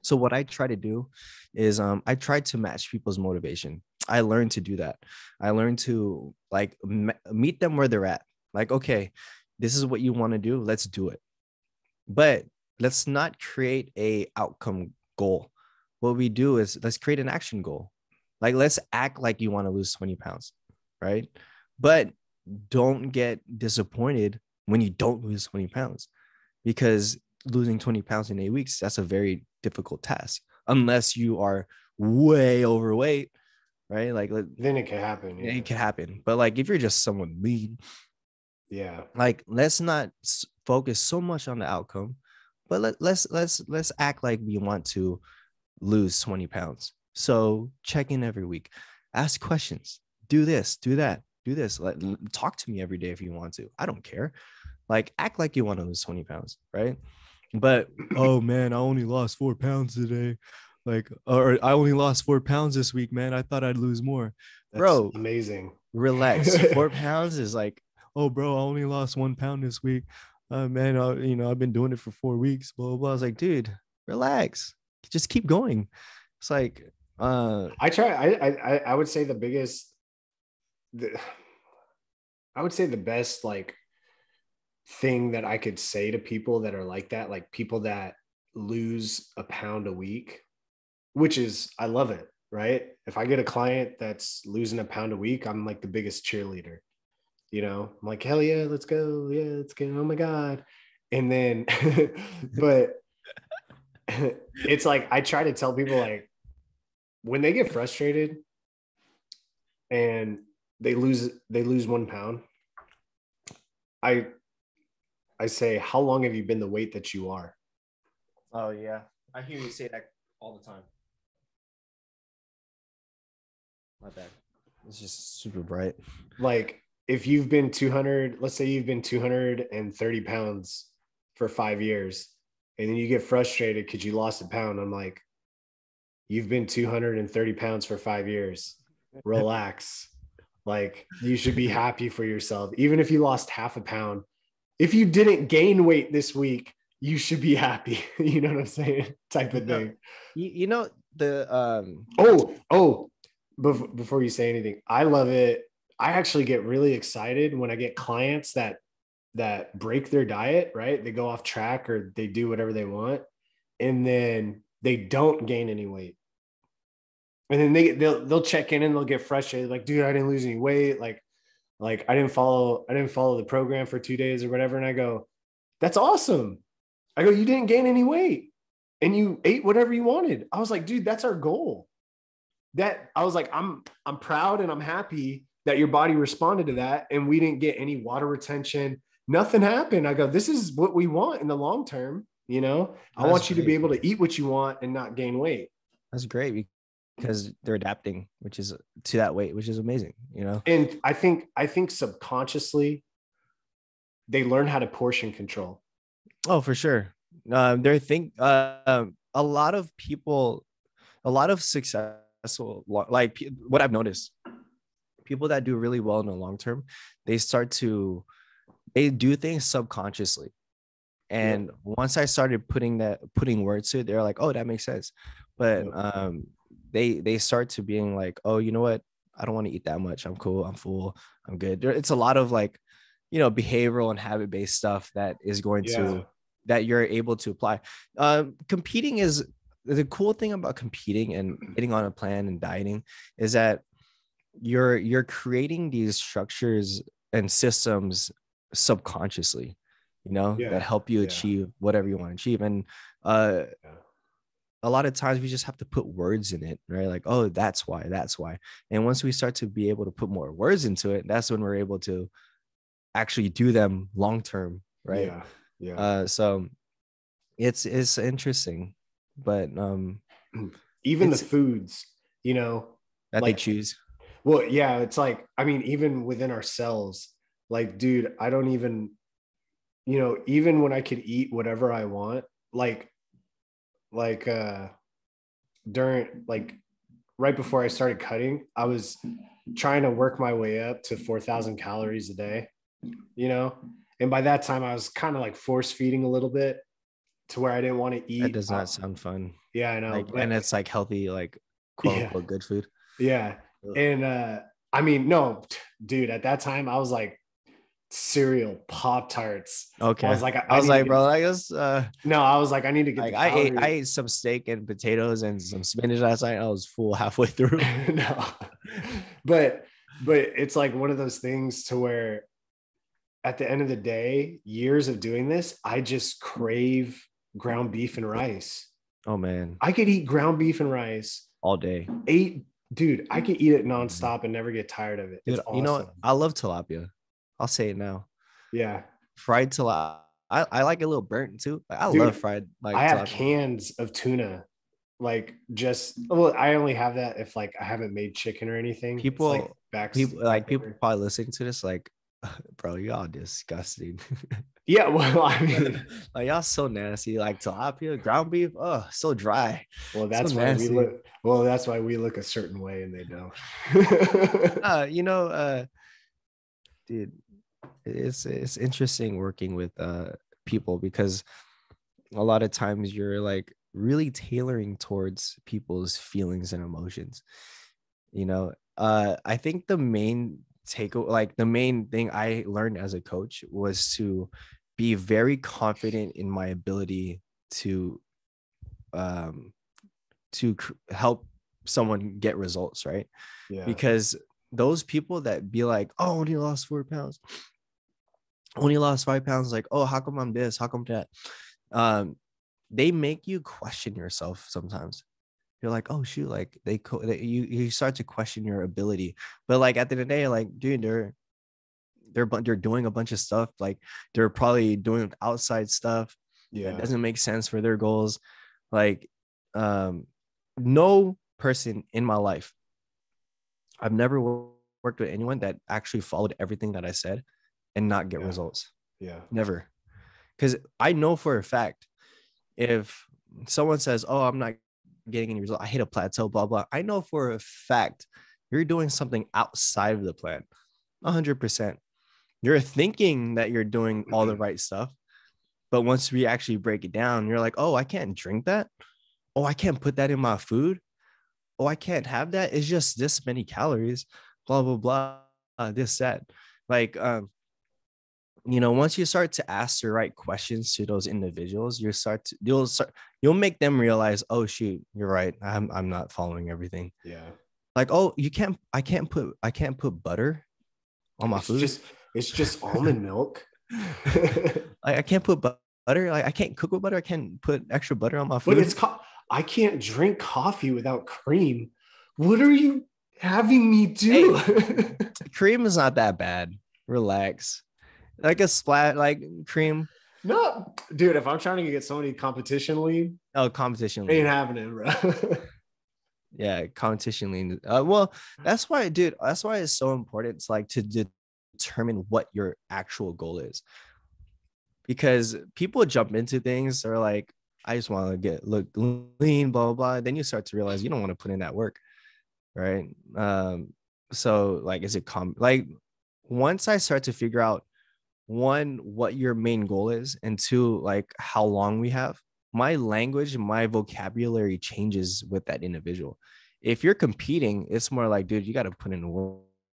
Speaker 1: So what I try to do is I try to match people's motivation. I learned to do that. I learned to like meet them where they're at. Like, okay, this is what you want to do, let's do it. But let's not create a outcome goal. What we do is let's create an action goal. Like, let's act like you want to lose 20 pounds, right? But don't get disappointed when you don't lose 20 pounds, because losing 20 pounds in 8 weeks, that's a very difficult task unless you are way overweight, right? Like,
Speaker 2: Then it can happen.
Speaker 1: it
Speaker 2: Yeah.
Speaker 1: can happen. But like if you're just someone lean,
Speaker 2: Yeah.
Speaker 1: like let's not focus so much on the outcome, but let's act like we want to lose 20 pounds. So check in every week, ask questions, do this, do that, do this. Talk to me every day if you want to. I don't care. Like, act like you want to lose 20 pounds, right? But oh man, I only lost 4 pounds today. Like, or I only lost 4 pounds this week, man. I thought I'd lose more.
Speaker 2: That's
Speaker 1: Bro,
Speaker 2: amazing.
Speaker 1: relax. 4 pounds is like, oh, bro, I only lost 1 pound this week. Man, I've been doing it for 4 weeks. Blah blah blah. I was like, dude, relax. Just keep going. It's like,
Speaker 2: I try. I would say I would say the best like thing that I could say to people that are like that, like people that lose a pound a week, which is, I love it, right? If I get a client that's losing a pound a week, I'm like the biggest cheerleader. I'm like, hell yeah, let's go. Yeah, let's go. Oh my God. And then, but it's like, I try to tell people, like, when they get frustrated and they lose 1 pound, I say, how long have you been the weight that you are?
Speaker 1: oh yeah, I hear you say that all the time. My bad. It's just super bright.
Speaker 2: Like, if you've been 200, let's say you've been 230 pounds for 5 years, and then you get frustrated because you lost a pound. I'm like, you've been 230 pounds for 5 years. Relax. Like, you should be happy for yourself. Even if you lost half a pound, if you didn't gain weight this week, you should be happy. You know what I'm saying? Type of thing.
Speaker 1: The
Speaker 2: Oh, before you say anything, I love it. I actually get really excited when I get clients that break their diet, right? They go off track or they do whatever they want, and then they don't gain any weight. And then they'll check in and they'll get frustrated, like, dude, I didn't lose any weight, like I didn't follow the program for 2 days or whatever. And I go, that's awesome. I go, you didn't gain any weight and you ate whatever you wanted. I was like, dude, that's our goal. That I was like, I'm proud and I'm happy that your body responded to that, and we didn't get any water retention. Nothing happened. I go, this is what we want in the long term. You know, I want you to be able to eat what you want and not gain weight.
Speaker 1: That's great because they're adapting, which is to that weight, which is amazing, you know?
Speaker 2: And I think subconsciously they learn how to portion control.
Speaker 1: Oh, for sure. A lot of people, a lot of successful, like what I've noticed, people that do really well in the long term, they do things subconsciously. And once I started putting words to it, they're like, oh, that makes sense. But they start to being like, oh, you know what? I don't want to eat that much. I'm cool. I'm full. I'm good. It's a lot of like, you know, behavioral and habit-based stuff that is going to, that you're able to apply. Competing is the cool thing about competing and getting on a plan and dieting is that you're creating these structures and systems subconsciously, you know, that help you achieve whatever you want to achieve. And a lot of times we just have to put words in it, right? Like, oh, that's why. And once we start to be able to put more words into it, that's when we're able to actually do them long term, right? So it's interesting, but
Speaker 2: even the foods, you know,
Speaker 1: that like, they choose.
Speaker 2: Well, yeah, it's like, I mean, even within ourselves, like, dude, I don't even, you know, even when I could eat whatever I want, like during, like, right before I started cutting, I was trying to work my way up to 4,000 calories a day, you know? And by that time I was kind of like force feeding a little bit to where I didn't want to eat.
Speaker 1: That does not sound fun.
Speaker 2: Yeah, I know.
Speaker 1: Like, and it's like healthy, like quote unquote good food.
Speaker 2: Yeah. And I mean, no, dude, at that time I was like cereal, Pop-Tarts.
Speaker 1: Okay. I was like, bro, I guess
Speaker 2: no, I was like, I need to get
Speaker 1: like I ate some steak and potatoes and some spinach last night. I was full halfway through.
Speaker 2: No. But it's like one of those things to where at the end of the day, years of doing this, I just crave ground beef and rice.
Speaker 1: Oh man.
Speaker 2: I could eat ground beef and rice
Speaker 1: all day.
Speaker 2: Dude, I could eat it nonstop and never get tired of it.
Speaker 1: Dude, it's awesome. You know what? I love tilapia. I'll say it now.
Speaker 2: Yeah.
Speaker 1: Fried tilapia. I like a little burnt too. I love fried. Like,
Speaker 2: I have cans of tuna. Like, just, well, I only have that if like I haven't made chicken or anything.
Speaker 1: People probably listening to this like, bro, y'all disgusting.
Speaker 2: Yeah, well, I mean,
Speaker 1: like y'all so nasty. Like tilapia, ground beef, oh, so dry.
Speaker 2: Well, that's so why nasty. That's why we look a certain way and they don't.
Speaker 1: You know, dude, it's interesting working with people because a lot of times you're like really tailoring towards people's feelings and emotions. You know, I think the main thing I learned as a coach was to be very confident in my ability to help someone get results, right? Yeah. Because those people that be like, oh, only lost 4 pounds, only lost 5 pounds, like, oh, how come I'm this? How come that? They make you question yourself sometimes. You're like, oh shoot, like you start to question your ability. But like at the end of the day, like, dude, they're doing a bunch of stuff. Like they're probably doing outside stuff that doesn't make sense for their goals. Like no person in my life, I've never worked with anyone that actually followed everything that I said and not get results.
Speaker 2: Yeah.
Speaker 1: Never. Because I know for a fact, if someone says, oh, I'm not getting any result, I hit a plateau, blah, blah. I know for a fact you're doing something outside of the plan. 100%. You're thinking that you're doing all the right stuff. But once we actually break it down, you're like, oh, I can't drink that. Oh, I can't put that in my food. Oh, I can't have that. It's just this many calories, blah, blah, blah, this, that. Like, once you start to ask the right questions to those individuals, you'll make them realize, oh shoot, you're right. I'm not following everything.
Speaker 2: Yeah.
Speaker 1: Like, oh, I can't put butter on my food.
Speaker 2: It's just almond milk.
Speaker 1: I can't put butter. Like, I can't cook with butter. I can't put extra butter on my
Speaker 2: But
Speaker 1: food.
Speaker 2: I can't drink coffee without cream. What are you having me do?
Speaker 1: Hey, cream is not that bad. Relax. Like a splat, like cream.
Speaker 2: No, dude, if I'm trying to get somebody competition lead,
Speaker 1: Competition
Speaker 2: ain't
Speaker 1: lean.
Speaker 2: happening, bro.
Speaker 1: Yeah, competition lean. Well, that's why, dude. That's why it's so important. It's like to determine what your actual goal is, because people jump into things. They're like, I just want to look lean, blah blah blah. Then you start to realize you don't want to put in that work, right? So like, is it like once I start to figure out, one, what your main goal is, and two, like how long we have, my language, my vocabulary changes with that individual. If you're competing, it's more like, dude, you got to put in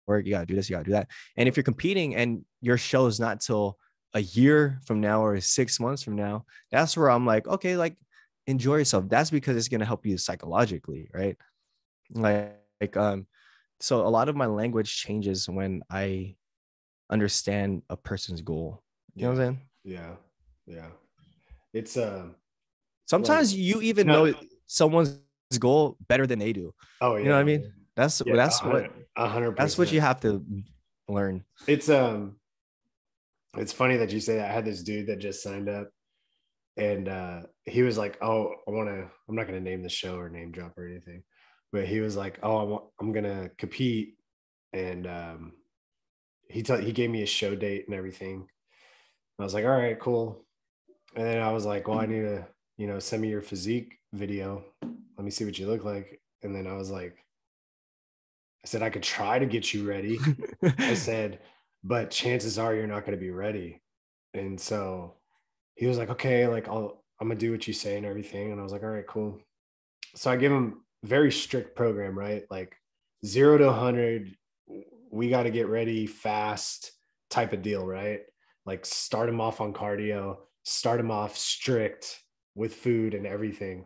Speaker 1: work, you got to do this, you got to do that. And if you're competing and your show is not till a year from now or 6 months from now, that's where I'm like, okay, like enjoy yourself. That's because it's going to help you psychologically, right? Like so a lot of my language changes when I understand a person's goal. You know what I'm saying?
Speaker 2: Yeah. It's
Speaker 1: sometimes
Speaker 2: like,
Speaker 1: you even know someone's goal better than they do.
Speaker 2: oh
Speaker 1: You know
Speaker 2: yeah.
Speaker 1: what I mean? That's
Speaker 2: 100%.
Speaker 1: that's what you have to learn.
Speaker 2: It's funny that you say that. I had this dude that just signed up, and he was like, oh, I'm not gonna name the show or name drop or anything, but he was like, oh, I'm gonna compete. And he gave me a show date and everything. I was like, all right, cool. And then I was like, well, I need to, send me your physique video. Let me see what you look like. And then I said, I could try to get you ready. I said, but chances are you're not going to be ready. And so he was like, okay, like I'm going to do what you say and everything. And I was like, all right, cool. So I give him a very strict program, right? Like 0 to 100, we got to get ready fast type of deal, right? Like start him off on cardio, start him off strict with food and everything.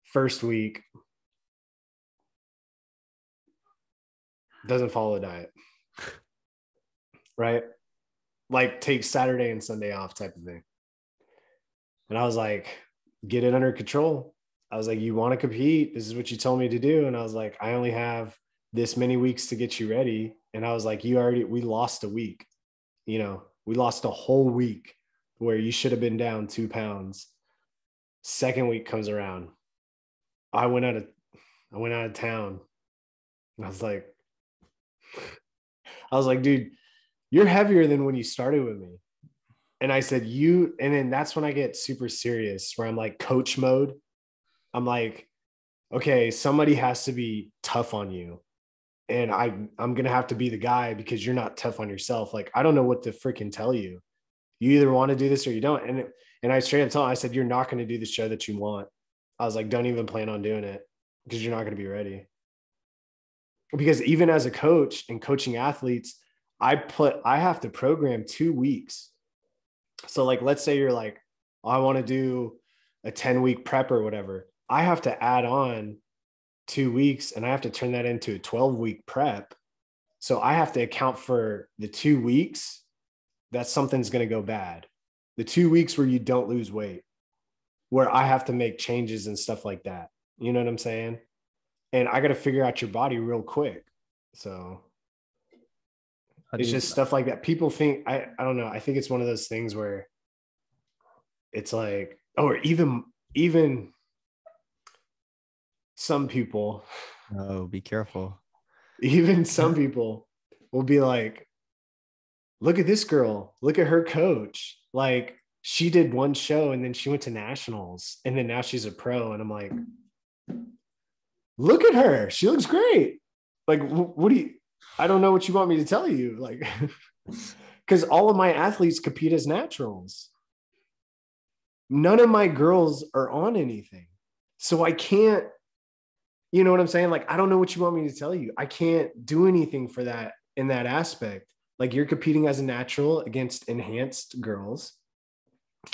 Speaker 2: First week, doesn't follow a diet, right? Like take Saturday and Sunday off type of thing. And I was like, get it under control. I was like, you want to compete? This is what you told me to do. And I was like, I only have this many weeks to get you ready. And I was like, we lost a week. We lost a whole week where you should have been down 2 pounds. Second week comes around. I went out of town. I was like, dude, you're heavier than when you started with me. And I said, and then that's when I get super serious, where I'm like coach mode. I'm like, okay, somebody has to be tough on you. And I'm going to have to be the guy because you're not tough on yourself. Like, I don't know what to freaking tell you. You either want to do this or you don't. And I straight up told him, I said, you're not going to do the show that you want. I was like, don't even plan on doing it because you're not going to be ready. Because even as a coach and coaching athletes, I have to program 2 weeks. So like, let's say you're like, oh, I want to do a 10-week prep or whatever. I have to add on 2 weeks and I have to turn that into a 12-week prep. So I have to account for the 2 weeks that something's going to go bad. The 2 weeks where you don't lose weight, where I have to make changes and stuff like that. You know what I'm saying? And I got to figure out your body real quick. So it's just stuff like that. People think, I don't know. I think it's one of those things where it's like, or even some people.
Speaker 1: Oh, be careful.
Speaker 2: Even some people will be like, look at this girl, look at her coach. Like she did one show and then she went to nationals and then now she's a pro. And I'm like, look at her. She looks great. Like, I don't know what you want me to tell you. Like, because all of my athletes compete as naturals. None of my girls are on anything. So I can't, you know what I'm saying? Like, I don't know what you want me to tell you. I can't do anything for that in that aspect. Like you're competing as a natural against enhanced girls.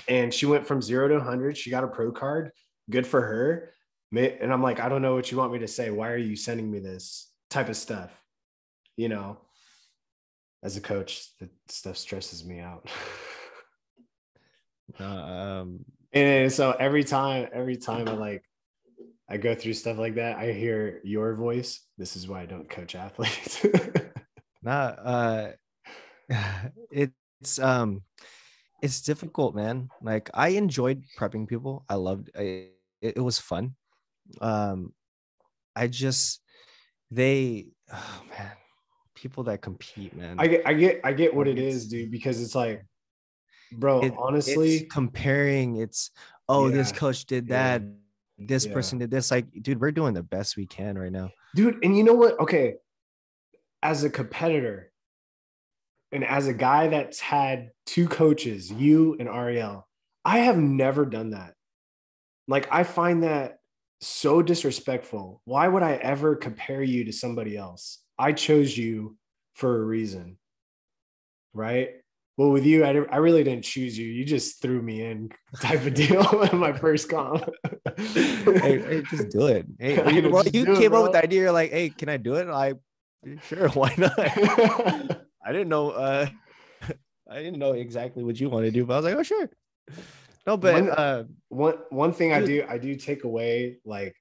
Speaker 2: And she went from 0 to 100. She got a pro card. Good for her. And I'm like, I don't know what you want me to say. Why are you sending me this type of stuff? You know, as a coach, that stuff stresses me out. And so every time I go through stuff like that, I hear your voice. This is why I don't coach athletes.
Speaker 1: It's it's difficult, man. Like I enjoyed prepping people. I loved it. It was fun. I just oh man, people that compete, man.
Speaker 2: I get what it is, dude, because it's like, bro, honestly,
Speaker 1: it's comparing. It's this coach did that. This person did this. Like, dude, we're doing the best we can right now,
Speaker 2: dude. And you know what? Okay, as a competitor and as a guy that's had 2 coaches, you and Ariel, I have never done that. Like, I find that so disrespectful. Why would I ever compare you to somebody else? I chose you for a reason, right? Well, with you, I really didn't choose you. You just threw me in, type of deal in my first comp.
Speaker 1: hey, just do it. Hey, you came up with the idea. You're like, hey, can I do it? Sure, why not? I didn't know. I didn't know exactly what you want to do, but I was like, oh, sure. No, but
Speaker 2: one thing I do take away, like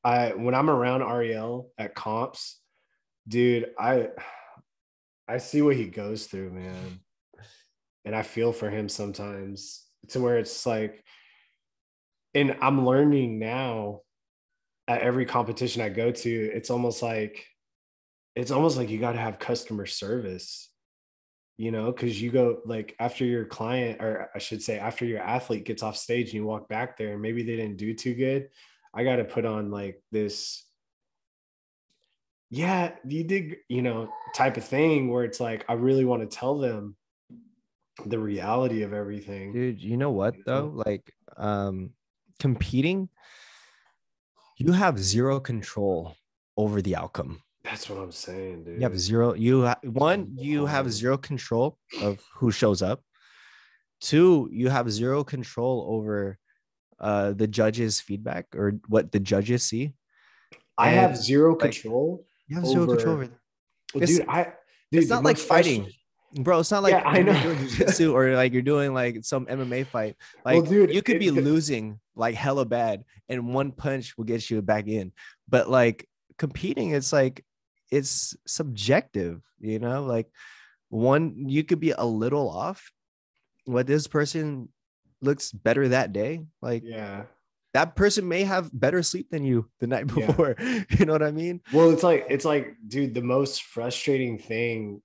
Speaker 2: when I'm around Ariel at comps, dude, I see what he goes through, man. And I feel for him sometimes, to where it's like, and I'm learning now at every competition I go to, it's almost like you got to have customer service, you know, because you go, like, after your client, or I should say after your athlete gets off stage and you walk back there and maybe they didn't do too good, I got to put on like this, yeah, you did, you know, type of thing where it's like, I really want to tell them the reality of everything.
Speaker 1: Dude, you know what though? Like, competing, you have zero control over the outcome.
Speaker 2: That's what I'm saying, dude.
Speaker 1: You have zero. You have zero control of who shows up. 2, you have zero control over the judges' feedback or what the judges see.
Speaker 2: I have zero control.
Speaker 1: You have zero control over.
Speaker 2: Dude,
Speaker 1: it's not like fighting. Bro, it's not like
Speaker 2: I know.
Speaker 1: You're doing jiu-jitsu or like you're doing like some MMA fight. Like, well, dude, you could be losing like hella bad and one punch will get you back in. But like competing, it's like it's subjective, you know, like you could be a little off. What this person looks better that day. Like, that person may have better sleep than you the night before. You know what I mean?
Speaker 2: Well, it's like, dude, the most frustrating thing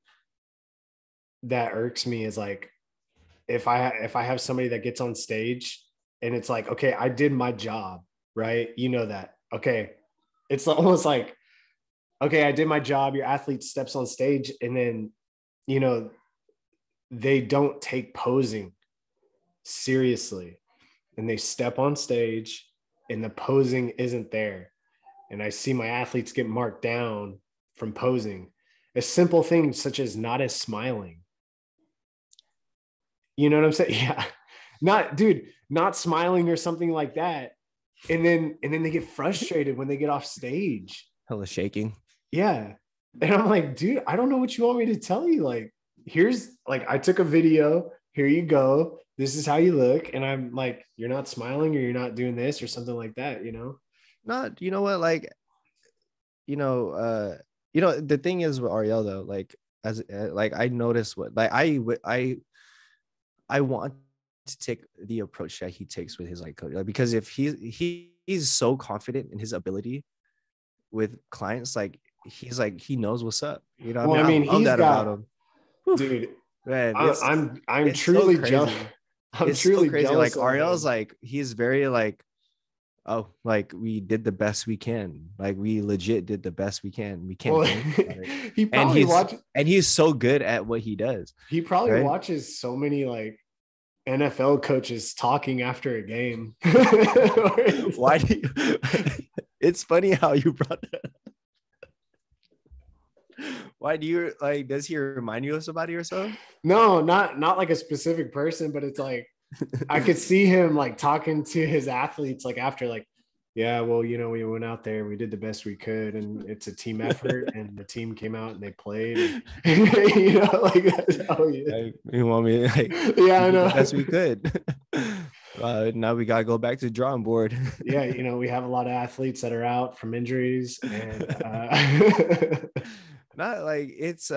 Speaker 2: that irks me is like, if I have somebody that gets on stage and it's like, okay, I did my job, right? You know that. Okay. It's almost like, okay, I did my job. Your athlete steps on stage and then, you know, they don't take posing seriously and they step on stage and the posing isn't there. And I see my athletes get marked down from posing. A simple thing such as not as smiling. You know what I'm saying? Yeah. Not smiling or something like that. And then they get frustrated when they get off stage.
Speaker 1: Hella shaking.
Speaker 2: Yeah. And I'm like, dude, I don't know what you want me to tell you. Like, here's like, I took a video. Here you go. This is how you look. And I'm like, you're not smiling or you're not doing this or something like that, you know?
Speaker 1: Not, you know what? Like, the thing is with Ariel though, like, as like, I noticed what, like, I want to take the approach that he takes with his like coach, like, because if he's so confident in his ability with clients, like he's like, he knows what's up, you know.
Speaker 2: Well, I mean,
Speaker 1: he's got about him,
Speaker 2: dude.
Speaker 1: Man,
Speaker 2: I'm truly
Speaker 1: so jealous. I'm truly so crazy. Jealous. Like Ariel's like, he's very like, oh, like we did the best we can. Like we legit did the best we can. We can't. Well, he's so good at what he does.
Speaker 2: He probably watches so many like NFL coaches talking after a game.
Speaker 1: Why do you? It's funny how you brought that. Why do you like? Does he remind you of somebody or so?
Speaker 2: No, not like a specific person, but it's like I could see him like talking to his athletes like after like, yeah, well, you know, we went out there, we did the best we could, and it's a team effort, and the team came out and they played, and, you know, like that's how he is.
Speaker 1: Like, you want me like
Speaker 2: Yeah,
Speaker 1: we
Speaker 2: I
Speaker 1: did the
Speaker 2: know.
Speaker 1: best we could. Now we gotta go back to the drawing board.
Speaker 2: Yeah, you know, we have a lot of athletes that are out from injuries, and
Speaker 1: Not like it's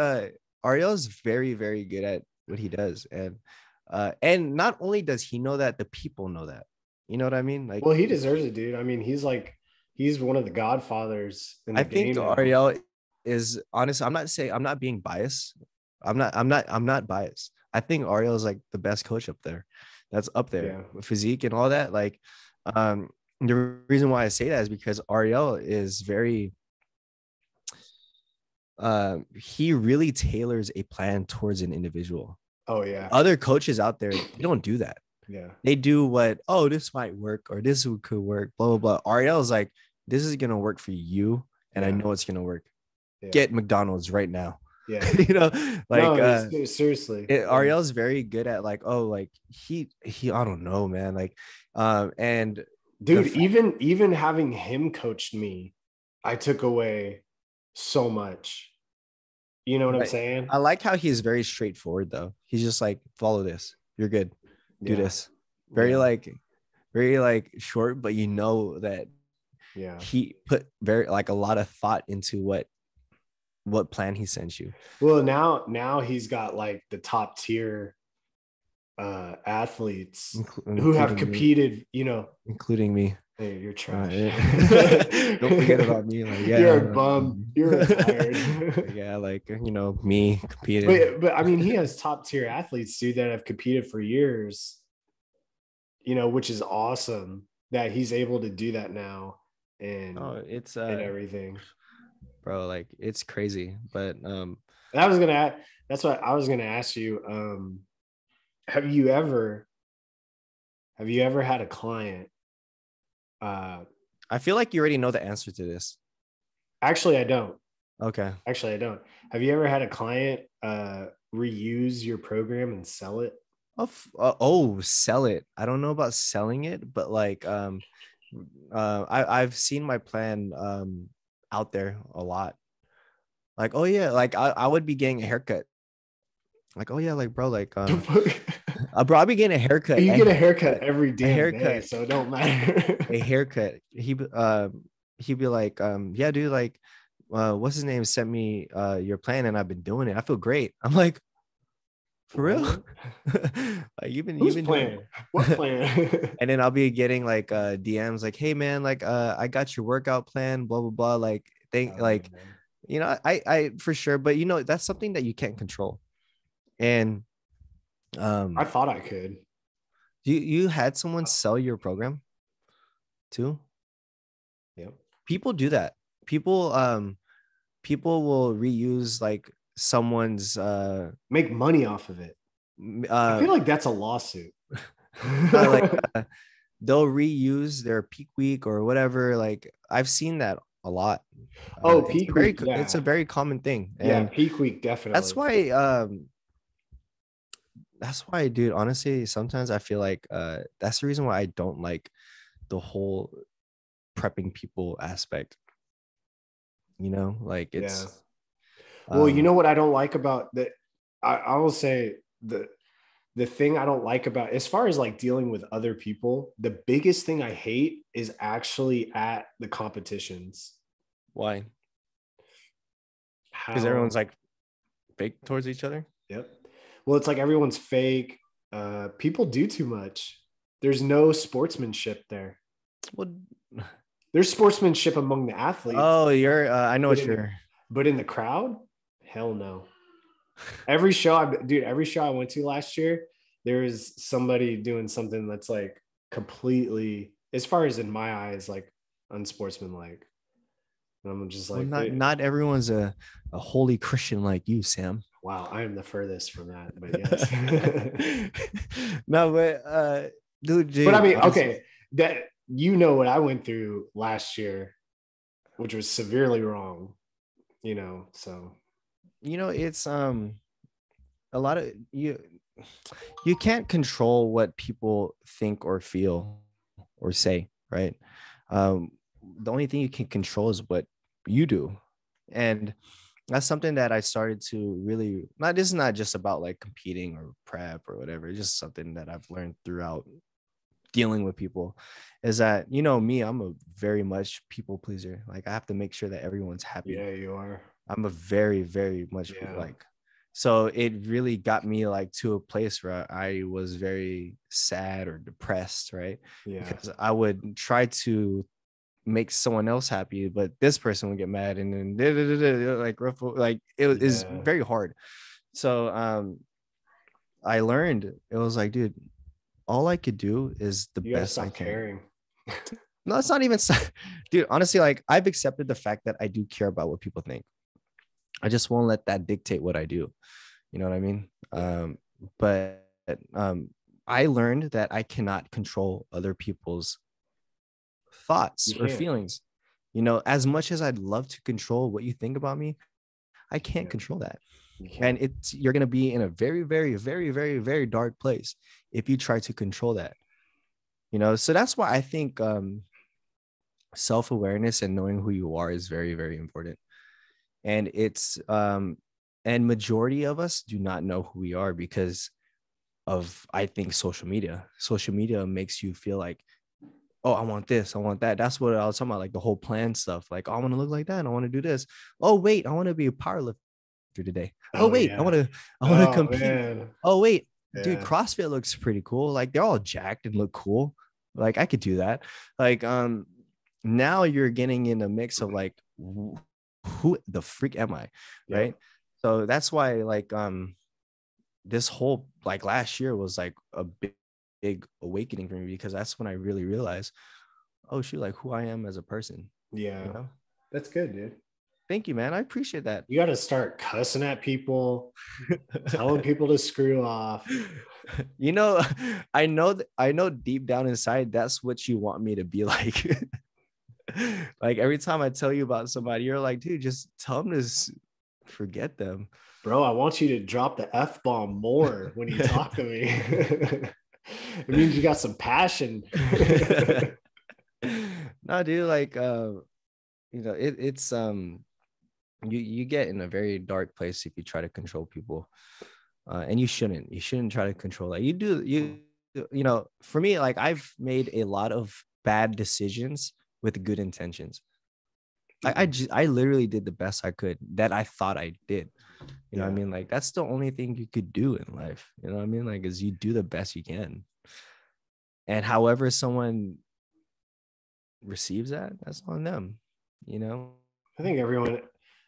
Speaker 1: Ariel's very, very good at what he does. And not only does he know that, the people know that. You know what I mean? Like
Speaker 2: well, he deserves it, dude. I mean, he's one of the godfathers in
Speaker 1: I
Speaker 2: the
Speaker 1: think
Speaker 2: game now.
Speaker 1: Ariel is honest. I'm not being biased. I'm not biased. I think Ariel is like the best coach up there. That's up there.
Speaker 2: Yeah.
Speaker 1: With physique and all that. Like the reason why I say that is because Ariel is very he really tailors a plan towards an individual.
Speaker 2: Oh yeah.
Speaker 1: Other coaches out there, they don't do that.
Speaker 2: Yeah.
Speaker 1: They do what, oh, this might work or this could work, blah, blah, blah. Ariel is like, this is gonna work for you, and I know it's gonna work.
Speaker 2: Yeah.
Speaker 1: Get McDonald's right now.
Speaker 2: Yeah.
Speaker 1: You know, like
Speaker 2: no, seriously.
Speaker 1: Ariel's very good at like, oh, like he I don't know, man. Like and
Speaker 2: dude, even having him coached me, I took away so much. You know what I'm saying?
Speaker 1: I like how he's very straightforward though. He's just like, follow this. You're good. Do this. Very like short, but you know that he put very like a lot of thought into what plan he sent you.
Speaker 2: Well, now he's got like the top tier athletes who have competed, me. You know,
Speaker 1: including me.
Speaker 2: Hey, you're trash.
Speaker 1: Don't forget about me. Like, yeah,
Speaker 2: you're a bum. You're retired.
Speaker 1: Yeah, like you know, me competing.
Speaker 2: But I mean, he has top tier athletes, dude, that have competed for years. You know, which is awesome that he's able to do that now, and
Speaker 1: it's
Speaker 2: and everything,
Speaker 1: bro. Like it's crazy. But
Speaker 2: that's what I was gonna ask you. Have you ever had a client?
Speaker 1: I feel like you already know the answer to this.
Speaker 2: Actually, I don't.
Speaker 1: Okay.
Speaker 2: Actually, I don't. Have you ever had a client reuse your program and sell it?
Speaker 1: Sell it. I don't know about selling it, but like I've seen my plan out there a lot. Like, oh yeah, like I would be getting a haircut. Like, oh yeah, like bro, like bro, I'll be getting a haircut.
Speaker 2: You get a haircut every damn day, so it don't matter.
Speaker 1: A haircut. He'd be like, yeah, dude, like what's his name sent me your plan and I've been doing it. I feel great. I'm like, for real? Like you've been
Speaker 2: playing? What plan?
Speaker 1: And then I'll be getting like DMs like, hey man, like I got your workout plan, blah blah blah. Like man. You know, I for sure, but you know, that's something that you can't control. And
Speaker 2: I thought I could.
Speaker 1: You had someone sell your program too?
Speaker 2: Yep.
Speaker 1: People do that. People will reuse like someone's
Speaker 2: make money off of it. I feel like that's a lawsuit.
Speaker 1: They'll reuse their peak week or whatever. Like I've seen that a lot.
Speaker 2: Peak week.
Speaker 1: It's a very common thing.
Speaker 2: And peak week, definitely.
Speaker 1: That's why, dude, honestly, sometimes I feel like that's the reason why I don't like the whole prepping people aspect. You know, like it's
Speaker 2: well, you know what I don't like about that. I will say the thing I don't like about, as far as like dealing with other people, the biggest thing I hate is actually at the competitions.
Speaker 1: Why? Because everyone's like fake towards each other.
Speaker 2: Yep. Well, it's like everyone's fake. People do too much. There's no sportsmanship there.
Speaker 1: What?
Speaker 2: There's sportsmanship among the athletes.
Speaker 1: Oh, I know what you're.
Speaker 2: But in the crowd, hell no. Every show I went to last year, there was somebody doing something that's like completely, as far as in my eyes, like unsportsmanlike. And I'm just like,
Speaker 1: not everyone's a holy Christian like you, Sam.
Speaker 2: Wow, I am the furthest from that, but yes.
Speaker 1: No, but dude.
Speaker 2: But I mean, okay, that you know what I went through last year, which was severely wrong, you know. So
Speaker 1: it's a lot of you can't control what people think or feel or say, right? um the only thing you can control is what you do. And that's something that I started to really, not, this is not just about like competing or prep or whatever. It's just something that I've learned throughout dealing with people, is that, me, I'm a very much people pleaser. Like, I have to make sure that everyone's happy.
Speaker 2: Yeah, you are.
Speaker 1: I'm a very, very much
Speaker 2: Yeah.
Speaker 1: like, so it really got me like to a place where I was very sad or depressed, right?
Speaker 2: Yeah.
Speaker 1: Because I would try to make someone else happy, but this person would get mad, and then like ruffle, like it is
Speaker 2: Yeah.
Speaker 1: very hard. So I learned, it was like, dude, all I could do is the
Speaker 2: You gotta
Speaker 1: best I
Speaker 2: stop
Speaker 1: can.
Speaker 2: caring.
Speaker 1: No, it's not even, dude. Honestly, like, I've accepted the fact that I do care about what people think. I just won't let that dictate what I do. You know what I mean?
Speaker 2: Yeah.
Speaker 1: But um, I learned that I cannot control other people's thoughts
Speaker 2: You
Speaker 1: or
Speaker 2: can't.
Speaker 1: feelings. As much as I'd love to control what you think about me, I can't
Speaker 2: Yeah.
Speaker 1: control that.
Speaker 2: You
Speaker 1: And
Speaker 2: can't.
Speaker 1: you're gonna be in a very, very, very, very, very dark place if you try to control that. So that's why I think self-awareness and knowing who you are is very, very important. And and majority of us do not know who we are because of, I think, social media. Social media makes you feel like, oh, I want this, I want that. That's what I was talking about, like the whole plan stuff. Like, oh, I want to look like that, I want to do this. Oh wait, I want to be a power lifter today. Oh
Speaker 2: Oh
Speaker 1: wait, I
Speaker 2: yeah.
Speaker 1: want to I want to
Speaker 2: Oh
Speaker 1: compete.
Speaker 2: man.
Speaker 1: Oh wait, dude,
Speaker 2: Yeah.
Speaker 1: CrossFit looks pretty cool. Like, they're all jacked and look cool. Like, I could do that. Like, now you're getting in a mix of like, who the freak am I?
Speaker 2: Yep.
Speaker 1: Right. So that's why, like, this whole, like, last year was like a big awakening for me, because that's when I really realized, oh shoot, like, who I am as a person.
Speaker 2: Yeah.
Speaker 1: you know
Speaker 2: That's good, dude.
Speaker 1: Thank you, man. I appreciate that.
Speaker 2: You got to start cussing at people, telling people to screw off.
Speaker 1: you know I know deep down inside that's what you want me to be like. Like, every time I tell you about somebody, you're like, dude, just tell them to forget them.
Speaker 2: Bro, I want you to drop the F bomb more when you talk to me. It means you got some passion.
Speaker 1: No, dude, like, it's you get in a very dark place if you try to control people. And you shouldn't try to control that. For me, like, I've made a lot of bad decisions with good intentions. I literally did the best I could, that I thought I did. What I
Speaker 2: Yeah.
Speaker 1: mean? Like, that's the only thing you could do in life. You know what I mean? Like, is you do the best you can. And however someone receives that, that's on them, you know?
Speaker 2: I think everyone,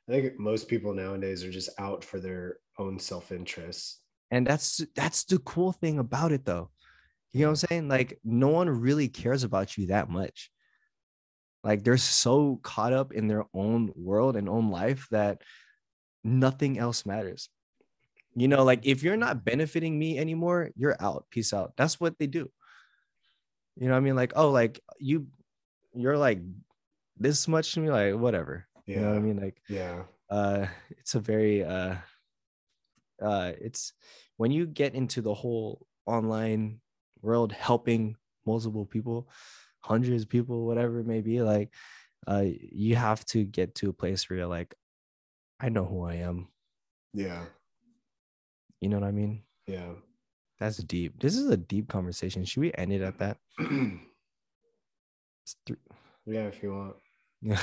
Speaker 2: I think most people nowadays are just out for their own self-interest.
Speaker 1: And that's the cool thing about it, though. You know
Speaker 2: Yeah.
Speaker 1: what I'm saying? Like, no one really cares about you that much. Like, they're so caught up in their own world and own life that nothing else matters. Like, if you're not benefiting me anymore, you're out. Peace out. That's what they do. You know what I mean? Like, oh, like, you're like this much to me, like, whatever. You know what I
Speaker 2: Yeah.
Speaker 1: mean? Like,
Speaker 2: Yeah.
Speaker 1: it's a very it's when you get into the whole online world, helping multiple people, hundreds of people, whatever it may be, like, you have to get to a place where you're like, I know who I am.
Speaker 2: Yeah.
Speaker 1: You know what I mean?
Speaker 2: Yeah.
Speaker 1: That's deep. This is a deep conversation. Should we end it at that?
Speaker 2: Yeah, if you want.
Speaker 1: Yeah.